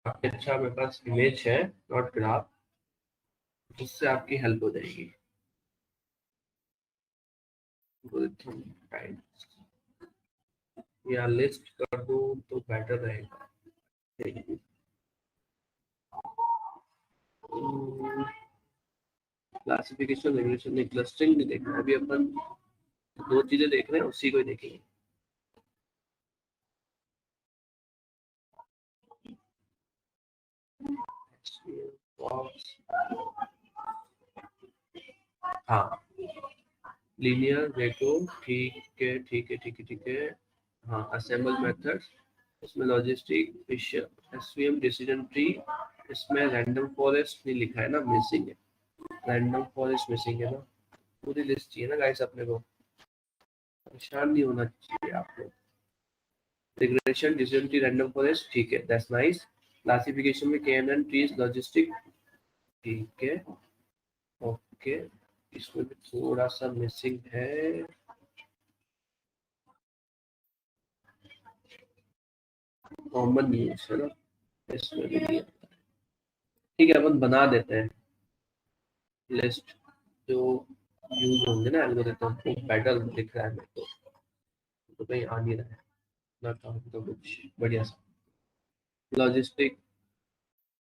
अच्छा, मेरे पास इमेज है नॉट ग्राफ, जिससे आपकी हेल्प हो जाएगी। या लिस्ट कर दूं तो बेटर रहेगा। क्लासिफिकेशन रेगुलेशन नहीं, क्लस्टरिंग नहीं देखना अभी अपन, दो चीजें देख रहे हैं, उसी को ही देखेंगे। हाँ, लीनियर देखो, ठीक है ठीक है ठीक है ठीक है। हाँ, असेंबल मेथड्स, इसमें लॉजिस्टिक, एसवीएम, डिसीजन ट्री, इसमें रैंडम फॉरेस्ट नहीं लिखा है ना, मिसिंग है, रैंडम फॉरेस्ट मिसिंग है ना, पूरी लिस्ट चाहिए ना गाइस अपने को, परेशान नहीं होना चाहिए आप लोग। Regression decision tree random forest ठीक है, दैट्स नाइस। क्लासिफिकेशन में केएनएन ट्रीज लॉजिस्टिक ठीक है, ओके। इसमें भी थोड़ा सा मिसिंग है, कॉमन यूज है ना, इसमें भी नहीं आता। ठीक है, अपन बना देते हैं लिस्ट जो यूज होंगे ना एल्गोरिथम, वो बेटर दिख रहा है मेरे को, तो कहीं आ नहीं रहा है ना काम, तो कुछ बढ़िया सा लॉजिस्टिक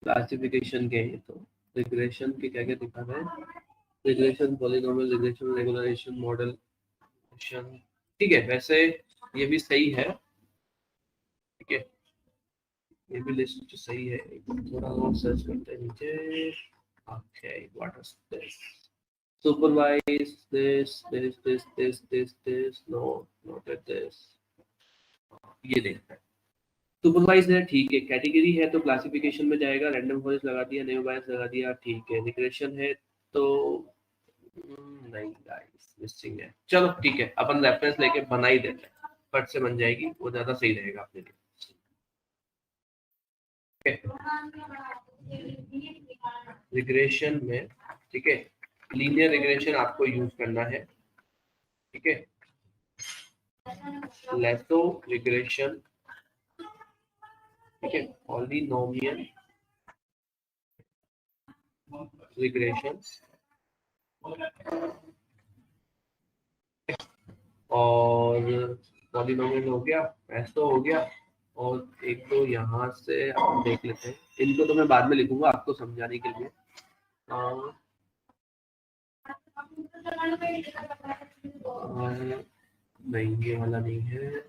क्लासिफिकेशन के हैं, तो रिग्रेशन के क्या क्या दिखा रहे हैं, regression polynomial regression regularisation model, ठीक है। वैसे ये भी सही है, ठीक है, ये भी लिस्ट सही है। थोड़ा और सर्च करते हैं नीचे, okay what is this, supervise this, no, not at this, ये देखते हैं। सुपरवाइज है ठीक है, कैटेगरी है तो क्लासिफिकेशन में जाएगा, रैंडम फॉरेस्ट लगा दिया, नेव बायस लगा दिया, ठीक है। रिग्रेशन है तो नहीं गाइस, मिसिंग है। चलो ठीक है, अपन रेफरेंस लेके बना ही देते हैं, फट से बन जाएगी, वो ज्यादा सही रहेगा अपने लिए। रिग्रेशन में ठीक है, लीनियर रिग्रेशन आपको यूज करना है, ठीक है। लेसो रिग्रेशन, ठीक है, पॉलिनोमियल रिग्रेशन और पॉलिनोमियल हो गया, ऐसो हो गया, और एक तो यहाँ से हम देख लेते हैं, इनको तो मैं बाद में लिखूंगा आपको समझाने के लिए। नहीं ये वाला नहीं है,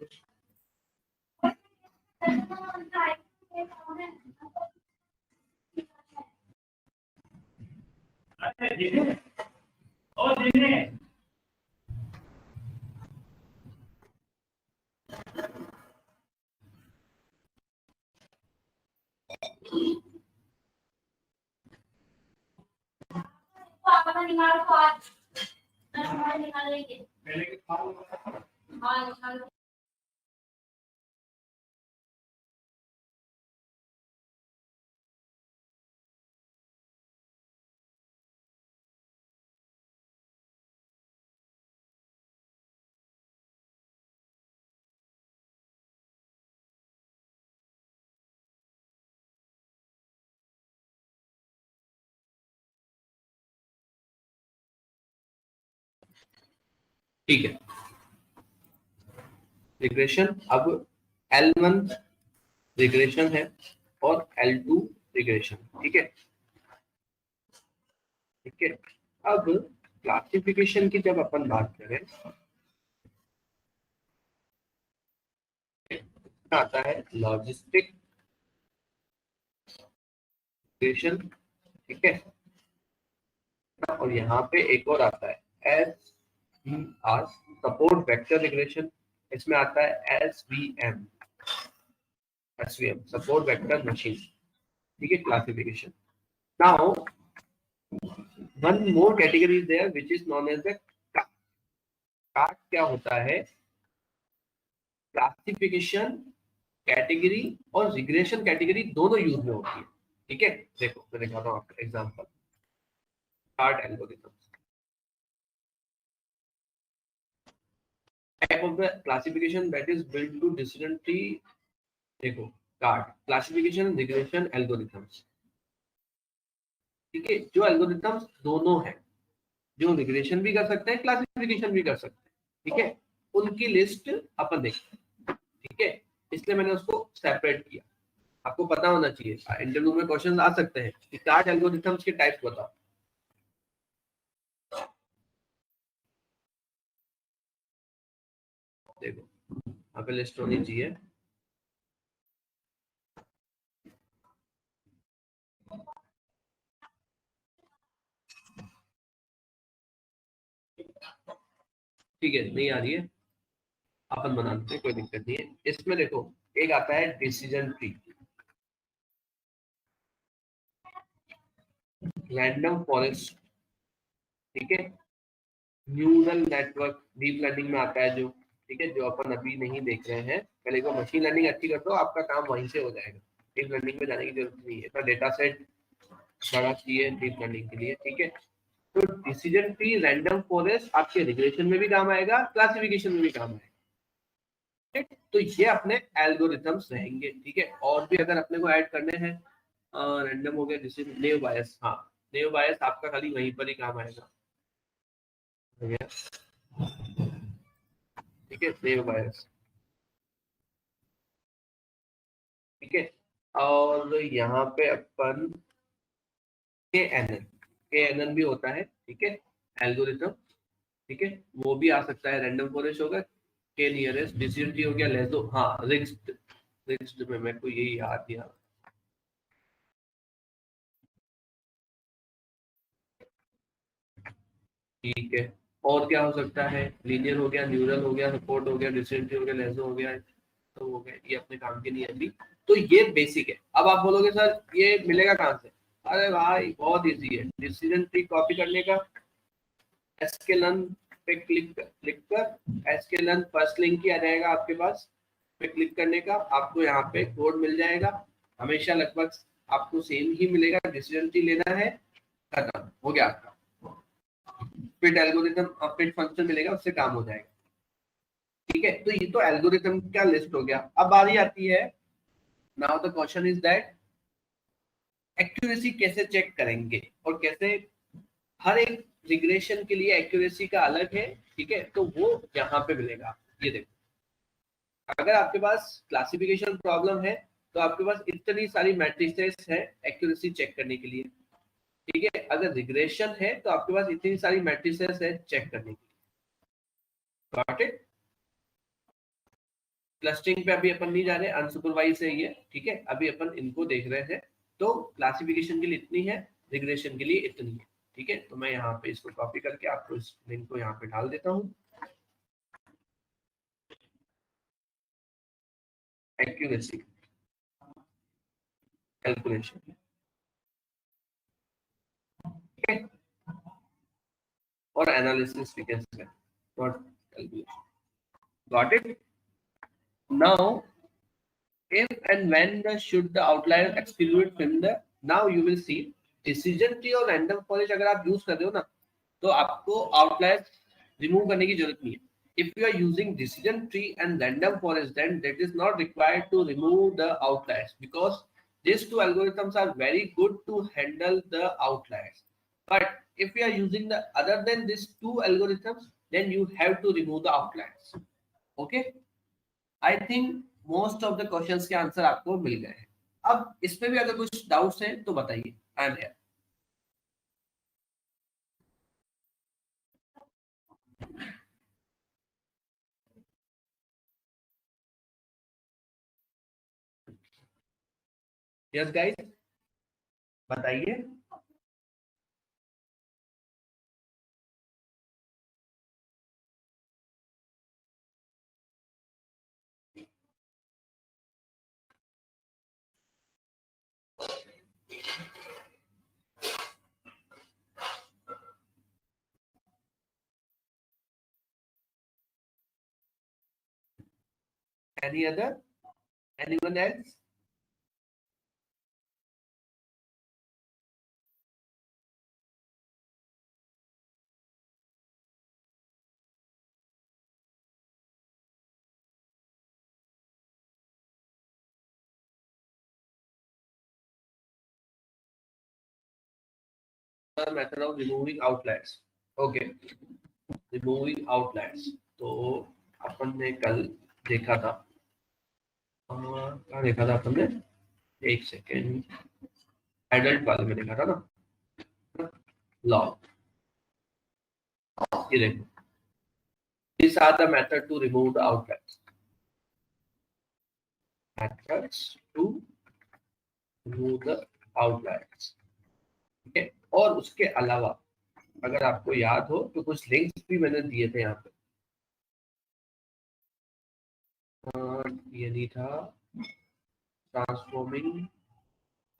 ठीक है। रिग्रेशन अब L1 रिग्रेशन है और L2 रिग्रेशन, ठीक है, ठीक है। अब क्लासिफिकेशन की जब अपन बात करें, आता है लॉजिस्टिक रिग्रेशन, ठीक है, और यहाँ पे एक और आता है SVR सपोर्ट वेक्टर रिग्रेशन, इसमें आता है SVM सपोर्ट वेक्टर मशीन, ठीक है, classification. Now one more category is there which is known as the CART. क्या होता है, क्लासिफिकेशन कैटेगरी और रिग्रेशन कैटेगरी दोनों यूज में होती है, ठीक है। देखो मैं दिखाता हूँ आपको example, CART algorithm, type of the classification that is built to decision tree. देखो कार्ट क्लासिफिकेशन रिग्रेशन एल्गोरिथम्स, ठीक है, जो एल्गोरिथम्स दोनों है, जो रिग्रेशन भी कर सकते हैं क्लासिफिकेशन भी कर सकते हैं, ठीक है, उनकी लिस्ट अपन देखते हैं, ठीक है। इसलिए मैंने उसको सेपरेट किया, आपको पता होना चाहिए, इंटरव्यू में क्वेश्चंस आ सकते हैं कि कार्ट एल्गोरिथम्स के टाइप्स बताओ। देखो यहाँ पे लिस्ट होनी चाहिए, ठीक है, नहीं आ रही है, अपन बना देते हैं, कोई दिक्कत नहीं है। इसमें देखो एक आता है डिसीजन ट्री, रैंडम फॉरेस्ट, ठीक है, न्यूरल नेटवर्क डीप लर्निंग में आता है जो, ठीक है, जो अपन अभी नहीं देख रहे हैं। पहले को मशीन लर्निंग अच्छी कर दो, आपका काम वहीं से हो जाएगा, डीप लर्निंग में जाने की जरूरत नहीं है, इतना डेटा सेट बड़ा चाहिए डीप लर्निंग के लिए, ठीक है। तो डिसीजन ट्री, रैंडम फॉरेस्ट आपके रिग्रेशन में भी काम आएगा, क्लासिफिकेशन में भी काम आएगा, ठीक। तो ये अपने एल्गोरिथम्स रहेंगे, ठीक है। और भी अगर अपने को ऐड करने हैं, रैंडम हो गया, डिसीजन, नेव बायस, हाँ, नेव बायस आपका खाली वहीं पर ही काम आएगा, हो गया, ठीक है, नेव बायस, ठीक है। और यहाँ पे अपन के एन एन, के एन एन भी होता है, ठीक है, एल्गोरिथम, ठीक है, वो भी आ सकता है, रैंडम फॉरेस्ट होगा, के नियरेस्ट डिसीजन ट्री हो गया, लेसो, हाँ, रिक्स्ड, रिक्स्ड में मेरे को यही याद नहीं आ रहा, ठीक है। और क्या हो सकता है, लीनियर हो गया, न्यूरल हो गया, सपोर्ट हो गया, डिसीजन ट्री हो गया, लेसो हो गया, तो हो गया, ये अपने काम के नहीं है अभी। तो ये बेसिक है। अब आप बोलोगे सर ये मिलेगा कहाँ से? अरे भाई बहुत इजी है, डिसीजन ट्री कॉपी करने का, एसकेलन पे क्लिक कर एसकेलन फर्स्ट लिंक ही आ जाएगा आपके पास, पे क्लिक करने का आपको यहाँ पे कोड मिल जाएगा, हमेशा लगभग आपको सेम ही मिलेगा, डिसीजन ट्री लेना है, खत्म हो गया आपका, फिट एल्गोरिथम, फिट फंक्शन मिलेगा, उससे काम हो जाएगा, ठीक है। तो ये तो एल्गोरिथम का लिस्ट हो गया। अब बारी आती है, now the question is that accuracy कैसे चेक करेंगे, और कैसे, हर एक रिग्रेशन के लिए एक्यूरेसी का अलग है, ठीक है, तो वो यहाँ पे मिलेगा। ये देखो, अगर आपके पास क्लासिफिकेशन प्रॉब्लम है तो आपके पास इतनी सारी मैट्रिसेस है एक्यूरेसी चेक करने के लिए, ठीक है। अगर रिग्रेशन है तो आपके पास इतनी सारी मैट्रिसेस है चेक करने के लिए, गॉट इट। क्लस्टरिंग पे अभी अपन नहीं जा रहे, अनसुपरवाइज है ये, ठीक है, अभी अपन इनको देख रहे हैं। तो क्लासिफिकेशन के लिए इतनी है, रिग्रेशन के लिए इतनी है, ठीक है। तो मैं यहाँ पे इसको कॉपी करके आपको इस लिंक को यहाँ पे डाल देता हूँ, एक्यूरेसी कैलकुलेशन, ठीक है, और एनालिसिस भी कैसे करें, not calculation, got it. Now if and when the should the outlier exclude from the, now you will see decision tree और random forest अगर आप यूज कर रहे हो ना, तो आपको आउटलायर रिमूव करने की जरूरत नहीं है। If you are using decision tree and random forest, then that is not required to remove the outliers, because these two algorithms are very good to handle the outliers. But if you are using the other than these two algorithms, then you have to remove the outliers. Okay, I think most of the questions के answer आपको मिल गए हैं। अब इसमें भी अगर कुछ doubts हैं तो बताइए, I am here. Yes guys, बताइए। Any other, anyone else? Method of removing outliers, okay, removing outliers. तो अपन ने कल देखा था, कहाँ देखा था अपन ने, एक सेकेंड, एडल्ट वाले में देखा था ना, लॉग, ये देखो, these are the method to remove the outliers, methods to remove the outliers, ठीक है। और उसके अलावा अगर आपको याद हो तो कुछ लिंक्स भी मैंने दिए थे यहाँ पे, ये नहीं था, ट्रांसफॉर्मिंग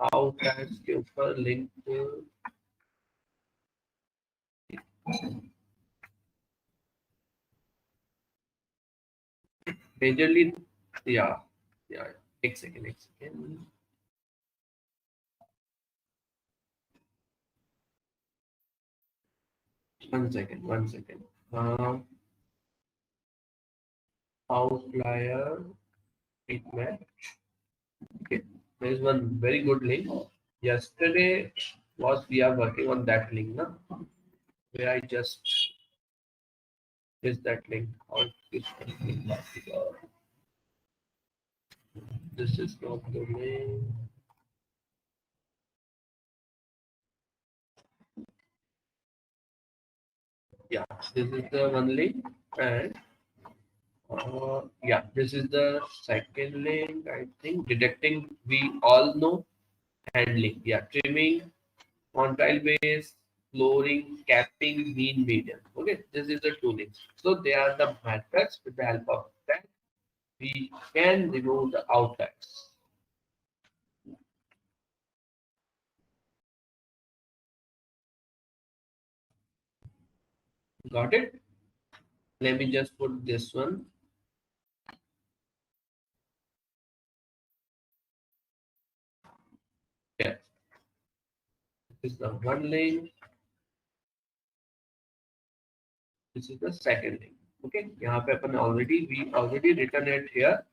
आउटलायर्स के ऊपर लिंक मेजरली या या एक second one second outlier heat map. Okay, there is one very good link. Yesterday was we are working on that link, na? Where I just is that link or this link. This is not the link. Yeah, this is the one link, and yeah, this is the second link. I think detecting we all know, handling. Yeah, trimming on tile base, flooring, capping, mean, median. Okay, this is the two links. So they are the methods with the help of that we can remove the outliers. Got it? Let me just put this one. Yeah, this is the one link. This is the second link. Okay, यहाँ पे अपन we already written it here.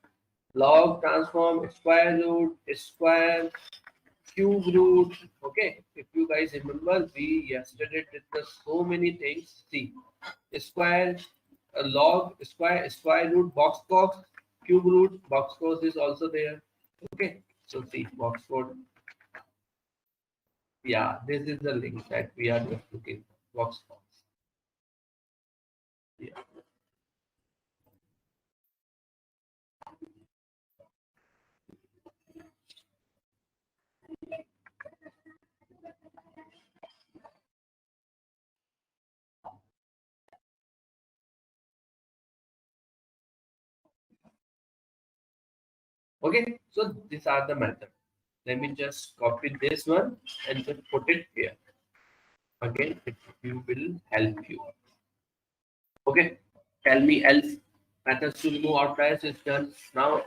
Log transform square root square cube root. Okay, if you guys remember, we yesterday did the so many things. See, square, log, square root, box code, cube root, box code is also there. Okay, so see, box code. Yeah, this is the link that we are just looking for. Box code. Yeah. Okay, so these are the methods. Let me just copy this one and just put it here. Again, it will help you. Okay, tell me else. Methods to remove outliers is done. Now,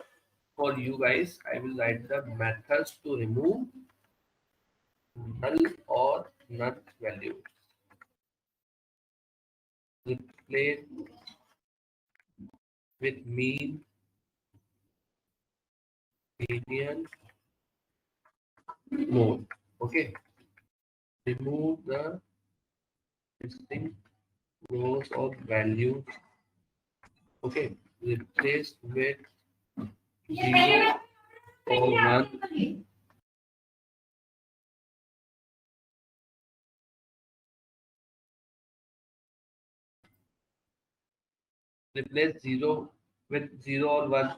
for you guys, I will write the methods to remove null or none value. Replace with mean, median, mode. Okay, remove the distinct rows of values. Okay, replace with 0 or 1. Replace 0 with 0 or 1.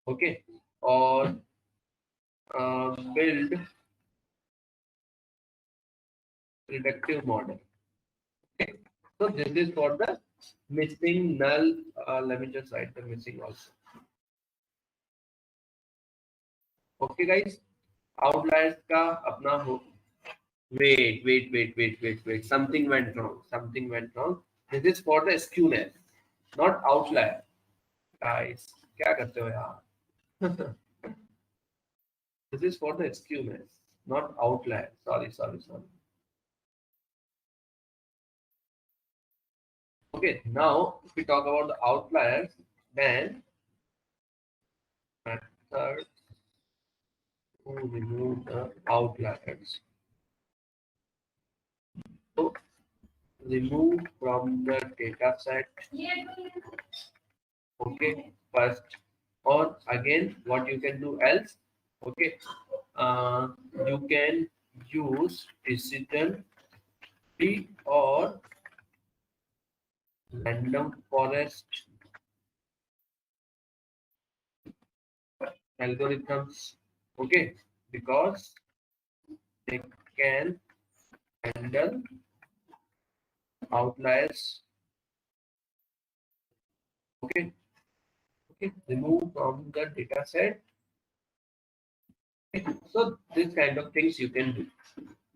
Okay, or build reductive model. Okay, so this is for the missing null. Let me just write the missing also. Okay, guys, outliers का अपना हो. Wait. Something went wrong. This is for the skewness, not outlier. Guys, क्या करते हो यार? This is for the skewness, not outlier. Sorry. Okay, now if we talk about the outliers, then method to remove the outliers. So remove from the data set. Okay, first, or again, what you can do else? Okay, you can use decision tree or random forest algorithms. Okay, because they can handle outliers. Okay, remove from the data set So this kind of things you can do.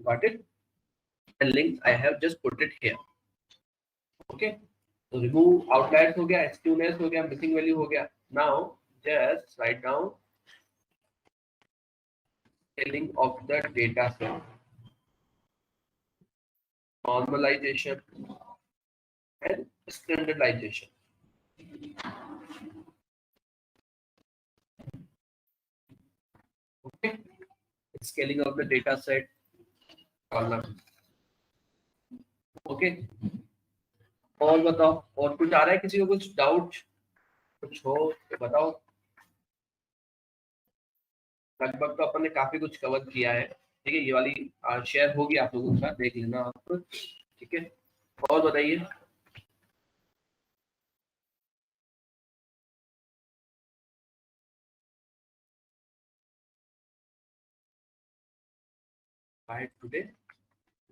Got it? And links I have just put it here. Okay. So remove outliers हो गया, skewness हो गया, missing value हो गया. Now just write down scaling of the data set, normalization and standardization. Okay. Scaling of the data set column. Okay. और बताओ, और कुछ आ रहा है किसी को, कुछ डाउट कुछ हो तो बताओ. लगभग तो अपन ने काफी कुछ कवर किया है. ठीक है, ये वाली शेयर होगी आप लोगों के साथ, देख लेना आप. ठीक है, और बताइए. Why today?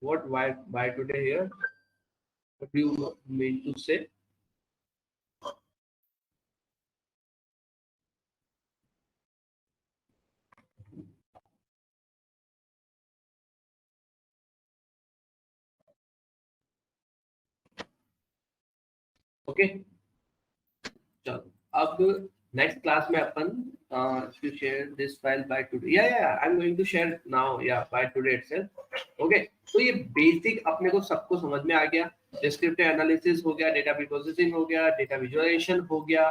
What? Why today here? What do you mean to say? Okay, चलो अब नेक्स्ट क्लास में अपन to share this file by today. Yeah, I'm going to share now. Yeah, by today itself. Okay, तो ये basic अपने को सबको समझ में आ गया. डिस्क्रिप्टिव एनालिसिस हो गया, डेटा प्रीप्रोसेसिंग हो गया, डेटा विजुअलाइजेशन हो गया.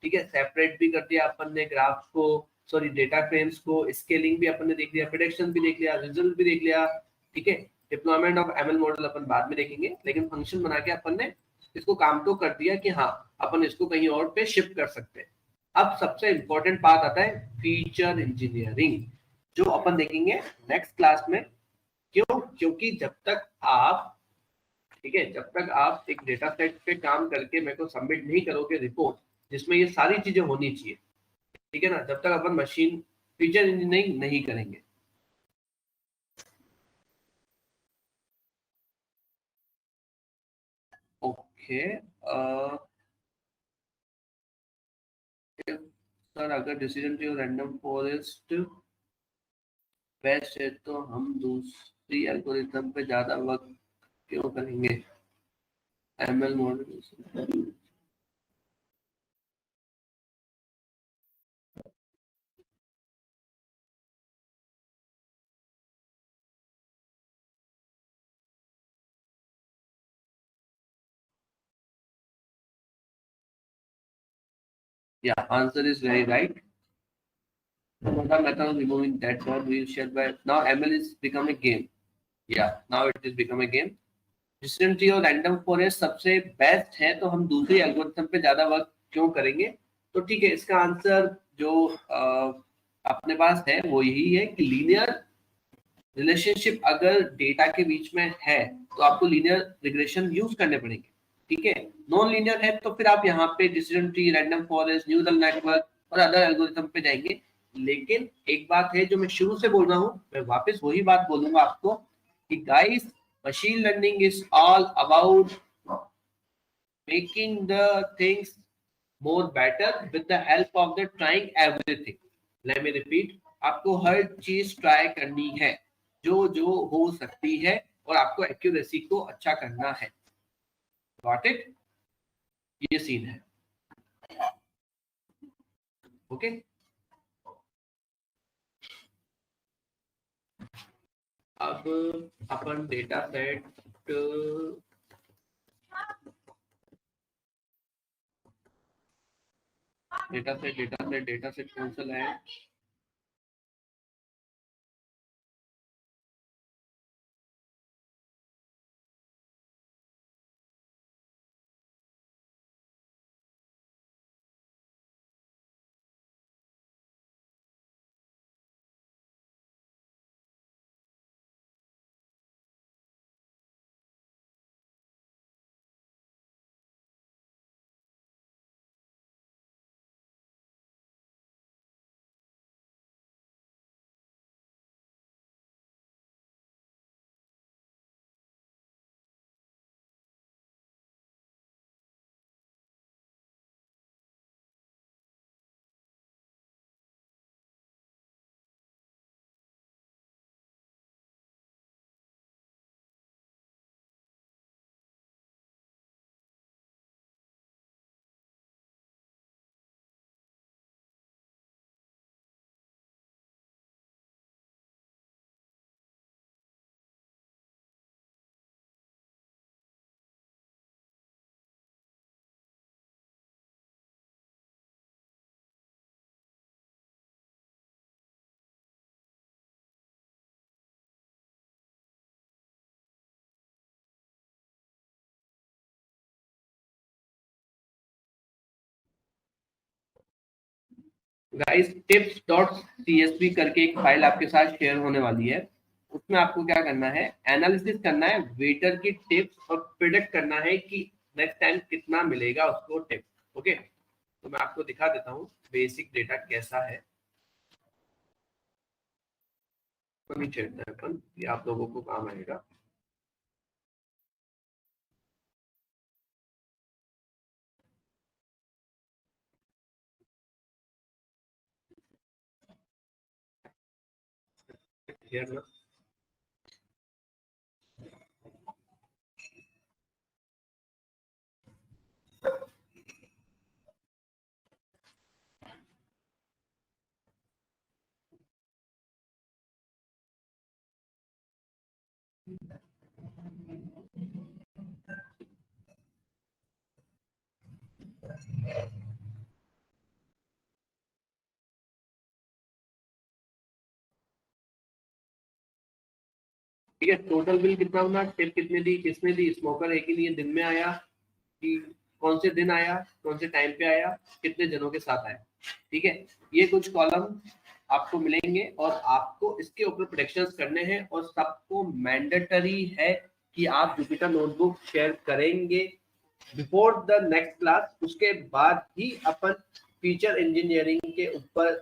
ठीक है, सेपरेट भी कर दिया अपन ने ग्राफ्स को, सॉरी डेटा फ्रेम्स को. स्केलिंग भी अपन ने देख लिया, प्रेडिक्शन भी देख लिया, रिजल्ट भी देख लिया. ठीक है, डिप्लॉयमेंट ऑफ एमएल मॉडल अपन बाद में देखेंगे, लेकिन फंक्शन बना के अपन ने इसको काम तो कर दिया कि हाँ अपन इसको कहीं और पे शिफ्ट कर सकते हैं. अब सबसे इंपॉर्टेंट बात आता है फीचर इंजीनियरिंग, जो अपन देखेंगे नेक्स्ट क्लास में. क्यों? क्योंकि जब तक आप, ठीक है, जब तक आप एक डेटा सेट पे काम करके मेरे को सबमिट नहीं करोगे रिपोर्ट जिसमें ये सारी चीजें होनी चाहिए, ठीक है ना, जब तक अपन मशीन फीचर इंजीनियरिंग नहीं करेंगे. ओके सर, अगर डिसीजन ट्री और रैंडम फॉरेस्ट बेस्ट है तो हम दूसरी एल्गोरिथम पे ज्यादा वक्त क्यों करेंगे? ML model. Yeah, answer is very right. Another method of removing that word we share by now ML is become a game. Yeah, now it is become a game. Decision tree और random forest सबसे best है तो हम दूसरी algorithm पे ज्यादा work क्यों करेंगे? तो ठीक है, इसका आंसर जो अपने पास है वो यही है कि लीनियर रिलेशनशिप अगर डेटा के बीच में है तो आपको लीनियर रिग्रेशन यूज करने पड़ेंगे. ठीक है, नॉन लीनियर है तो फिर आप यहाँ पे decision tree, random forest, neural network और अदर एल्गोरिथम पे जाएंगे. लेकिन एक बात है जो मैं शुरू से बोल रहा हूँ, मैं वापस वही बात बोलूंगा आपको कि guys, machine learning is all about making the things more better with the help of the trying everything. Let me repeat, आपको हर चीज ट्राई करनी है जो जो हो सकती है और आपको एक्यूरेसी को अच्छा करना है. Got it? ये सीन है. Okay okay? अब अपन डेटा सेट कौन सा लाए? गाइस tips.csv करके एक फाइल आपके साथ शेयर होने वाली है। उसमें आपको क्या करना है, एनालिसिस करना है वेटर की टिप्स और प्रिडिक्ट करना है कि नेक्स्ट टाइम कितना मिलेगा उसको टिप। ओके, तो मैं आपको दिखा देता हूँ बेसिक डेटा कैसा है। तो नीचे अपन ये आप लोगों को काम आएगा। Here ना, ठीक है, टोटल बिल कितना होना, टिप कितने दी, किसने दी, स्मोकर है कि नहीं, दिन में आया कि कौन से दिन आया, कौन से टाइम पे आया, कितने जनों के साथ आया। ठीक है, ये कुछ कॉलम आपको मिलेंगे और आपको इसके ऊपर प्रेडिक्शंस करने हैं और सबको मैंडेटरी है कि आप जुपिटर नोटबुक शेयर करेंगे बिफोर द नेक्स्ट क्लास। उसके बाद ही अपन फीचर इंजीनियरिंग के ऊपर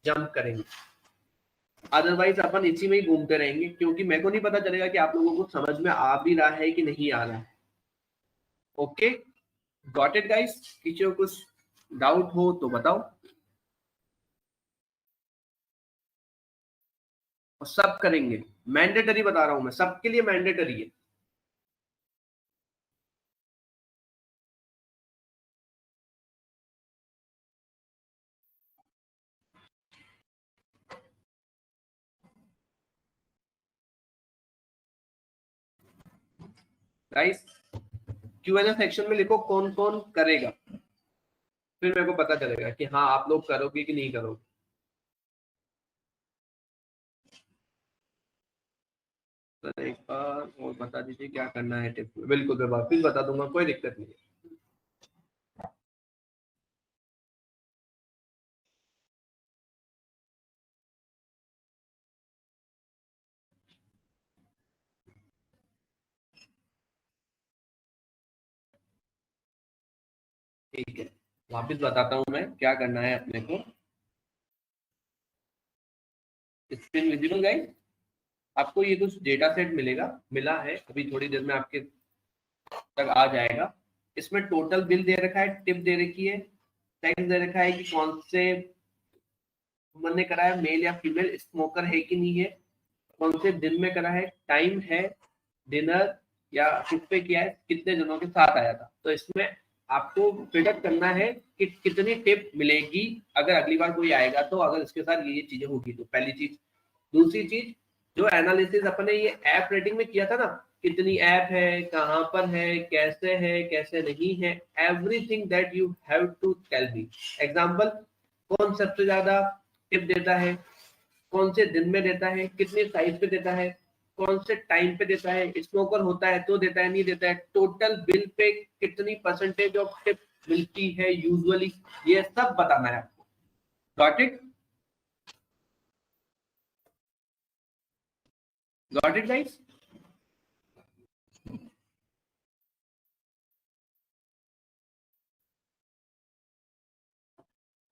जंप करेंगे, अदरवाइज अपन इसी में ही घूमते रहेंगे, क्योंकि मेरे को नहीं पता चलेगा कि आप लोगों को समझ में आ भी रहा है कि नहीं आ रहा है। Okay, got it guys? किसी को कुछ डाउट हो तो बताओ। और सब करेंगे, मैंडेटरी बता रहा हूं मैं, सबके लिए मैंडेटरी है। गाइस, Q&A सेक्शन में लिखो कौन कौन करेगा, फिर मेरे को पता चलेगा कि हाँ आप लोग करोगे कि नहीं करोगे। तो एक बार और बता दीजिए क्या करना है टिप में। बिल्कुल मैं वापिस बता दूंगा, कोई दिक्कत नहीं है। ठीक है, वापिस बताता हूँ मैं क्या करना है अपने को। Screen visible guys? आपको ये कुछ डेटा सेट मिलेगा, मिला है अभी थोड़ी देर में आपके तक आ जाएगा। इसमें टोटल बिल दे रखा है, टिप दे रखी है, टैक्स दे रखा है कि कौन से वुमन ने करा है, मेल या फीमेल, स्मोकर है कि नहीं है, कौन से दिन में करा है, टाइम है, डिनर या किस पे किया है, कितने जनों के साथ आया था। तो इसमें आपको प्रिडिक्ट करना है कि कितनी टिप मिलेगी अगर अगली बार कोई आएगा, तो अगर इसके साथ ये चीजें होगी तो पहली चीज। दूसरी चीज, जो एनालिसिस अपने ये ऐप रेटिंग में किया था ना, कितनी ऐप है, कहाँ पर है, कैसे नहीं है, everything that you have to tell me. Example, कौन सबसे ज्यादा टिप देता है, कौन से दिन में देता है, कितने साइज पे देता है, कौन से टाइम पे देता है, स्मोकर होता है तो देता है नहीं देता है, टोटल बिल पे कितनी परसेंटेज ऑफ टिप मिलती है यूजुअली, ये सब बताना है आपको। Got it? Got it guys?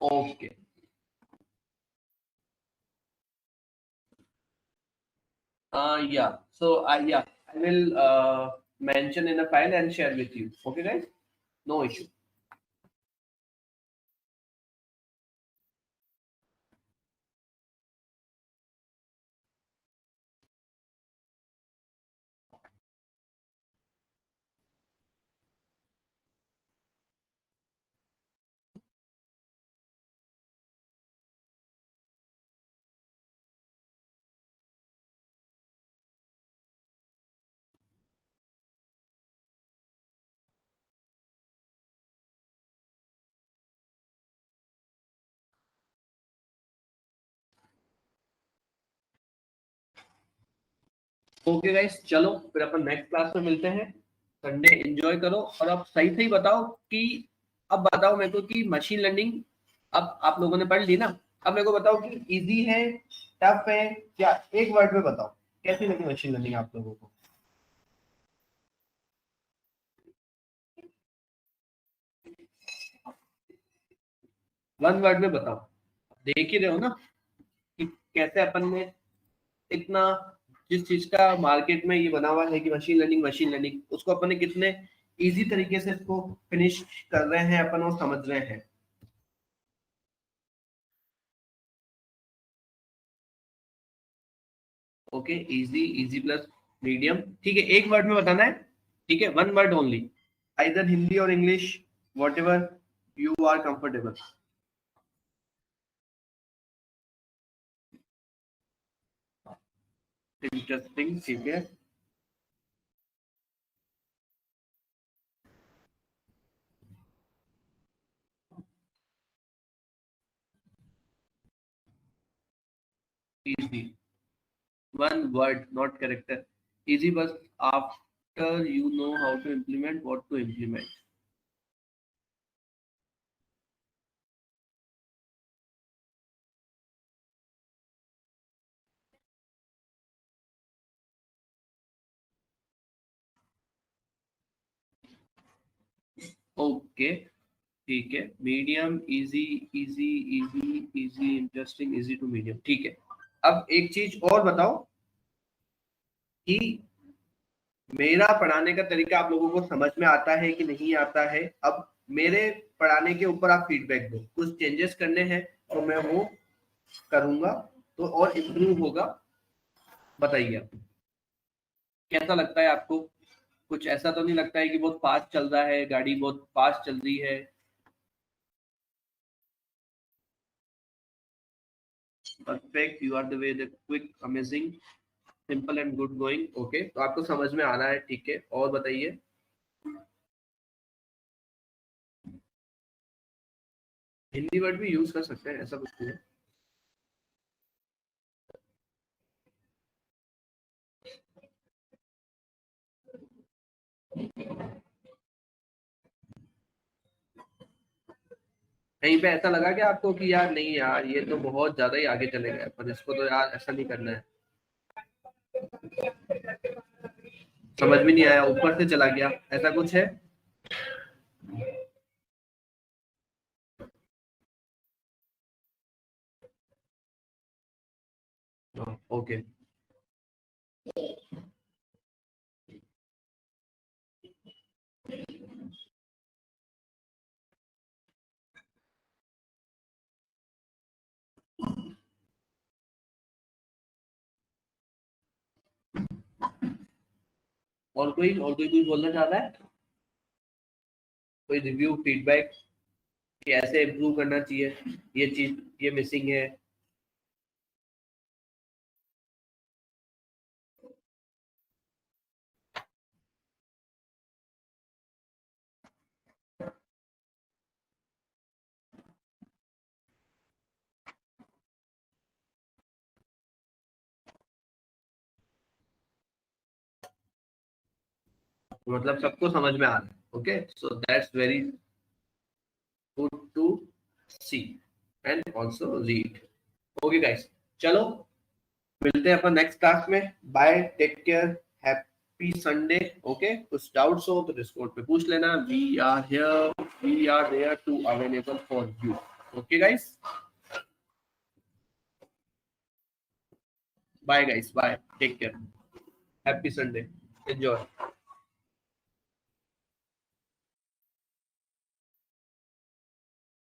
Okay, yeah, so yeah, I will mention in a file and share with you. Okay guys, no issue. Okay guys, चलो फिर अपन नेक्स्ट क्लास में मिलते हैं। संडे एंजॉय करो और अब सही सही बताओ कि, अब बताओ मेरे को कि मशीन लर्निंग अब आप लोगों ने पढ़ ली ना, अब मेरे को बताओ कि इजी है, टफ है, क्या एक वर्ड में बताओ कैसी लगी मशीन लर्निंग आप लोगों को? वन वर्ड में बताओ। देख ही रहे हो ना कि कैसे अपन ने इतना, जिस चीज का मार्केट में ये बना हुआ है कि मशीन लर्निंग, उसको अपन ने कितने इजी तरीके से इसको फिनिश कर रहे हैं अपन और समझ रहे हैं। Okay, easy, easy plus medium, ठीक है, एक वर्ड में बताना है, ठीक है, one word only, either Hindi और English, whatever you are comfortable. Interesting, ठीक है। Easy, one word not character, easy बस after you know how to implement, what to implement. Okay, ठीक है, medium, easy, easy, easy, easy, interesting, easy to medium, ठीक है। अब एक चीज और बताओ कि मेरा पढ़ाने का तरीका आप लोगों को समझ में आता है कि नहीं आता है। अब मेरे पढ़ाने के ऊपर आप फीडबैक दो, कुछ चेंजेस करने हैं तो मैं वो करूंगा, तो और इम्प्रूव होगा। बताइए आप, कैसा लगता है आपको? कुछ ऐसा तो नहीं लगता है कि बहुत फास्ट चल रहा है, गाड़ी बहुत फास्ट चल रही है? Perfect, you are the way, the quick, amazing, simple and good going, okay, तो आपको समझ में आ रहा है, ठीक है, और बताइए। हिंदी वर्ड भी यूज कर सकते हैं, ऐसा कुछ नहीं है। कहीं पे ऐसा लगा कि आपको कि यार नहीं यार, ये तो बहुत ज्यादा ही आगे चले गए, पर इसको तो यार ऐसा नहीं करना है, समझ में नहीं आया, ऊपर से चला गया, ऐसा कुछ है? ओके, और कोई कुछ बोलना चाह रहा है? कोई रिव्यू, फीडबैक कि ऐसे इम्प्रूव करना चाहिए, ये चीज ये मिसिंग है? मतलब सबको समझ में आ रहा है, okay, so that's very good to see and also read. Okay guys, चलो मिलते हैं अपन नेक्स्ट क्लास में। Bye, take care, happy Sunday. Okay, कुछ डाउट्स हो तो डिस्कॉर्ड पे पूछ लेना, we are there to available for you. Okay guys, bye guys, bye, take care, happy Sunday, enjoy.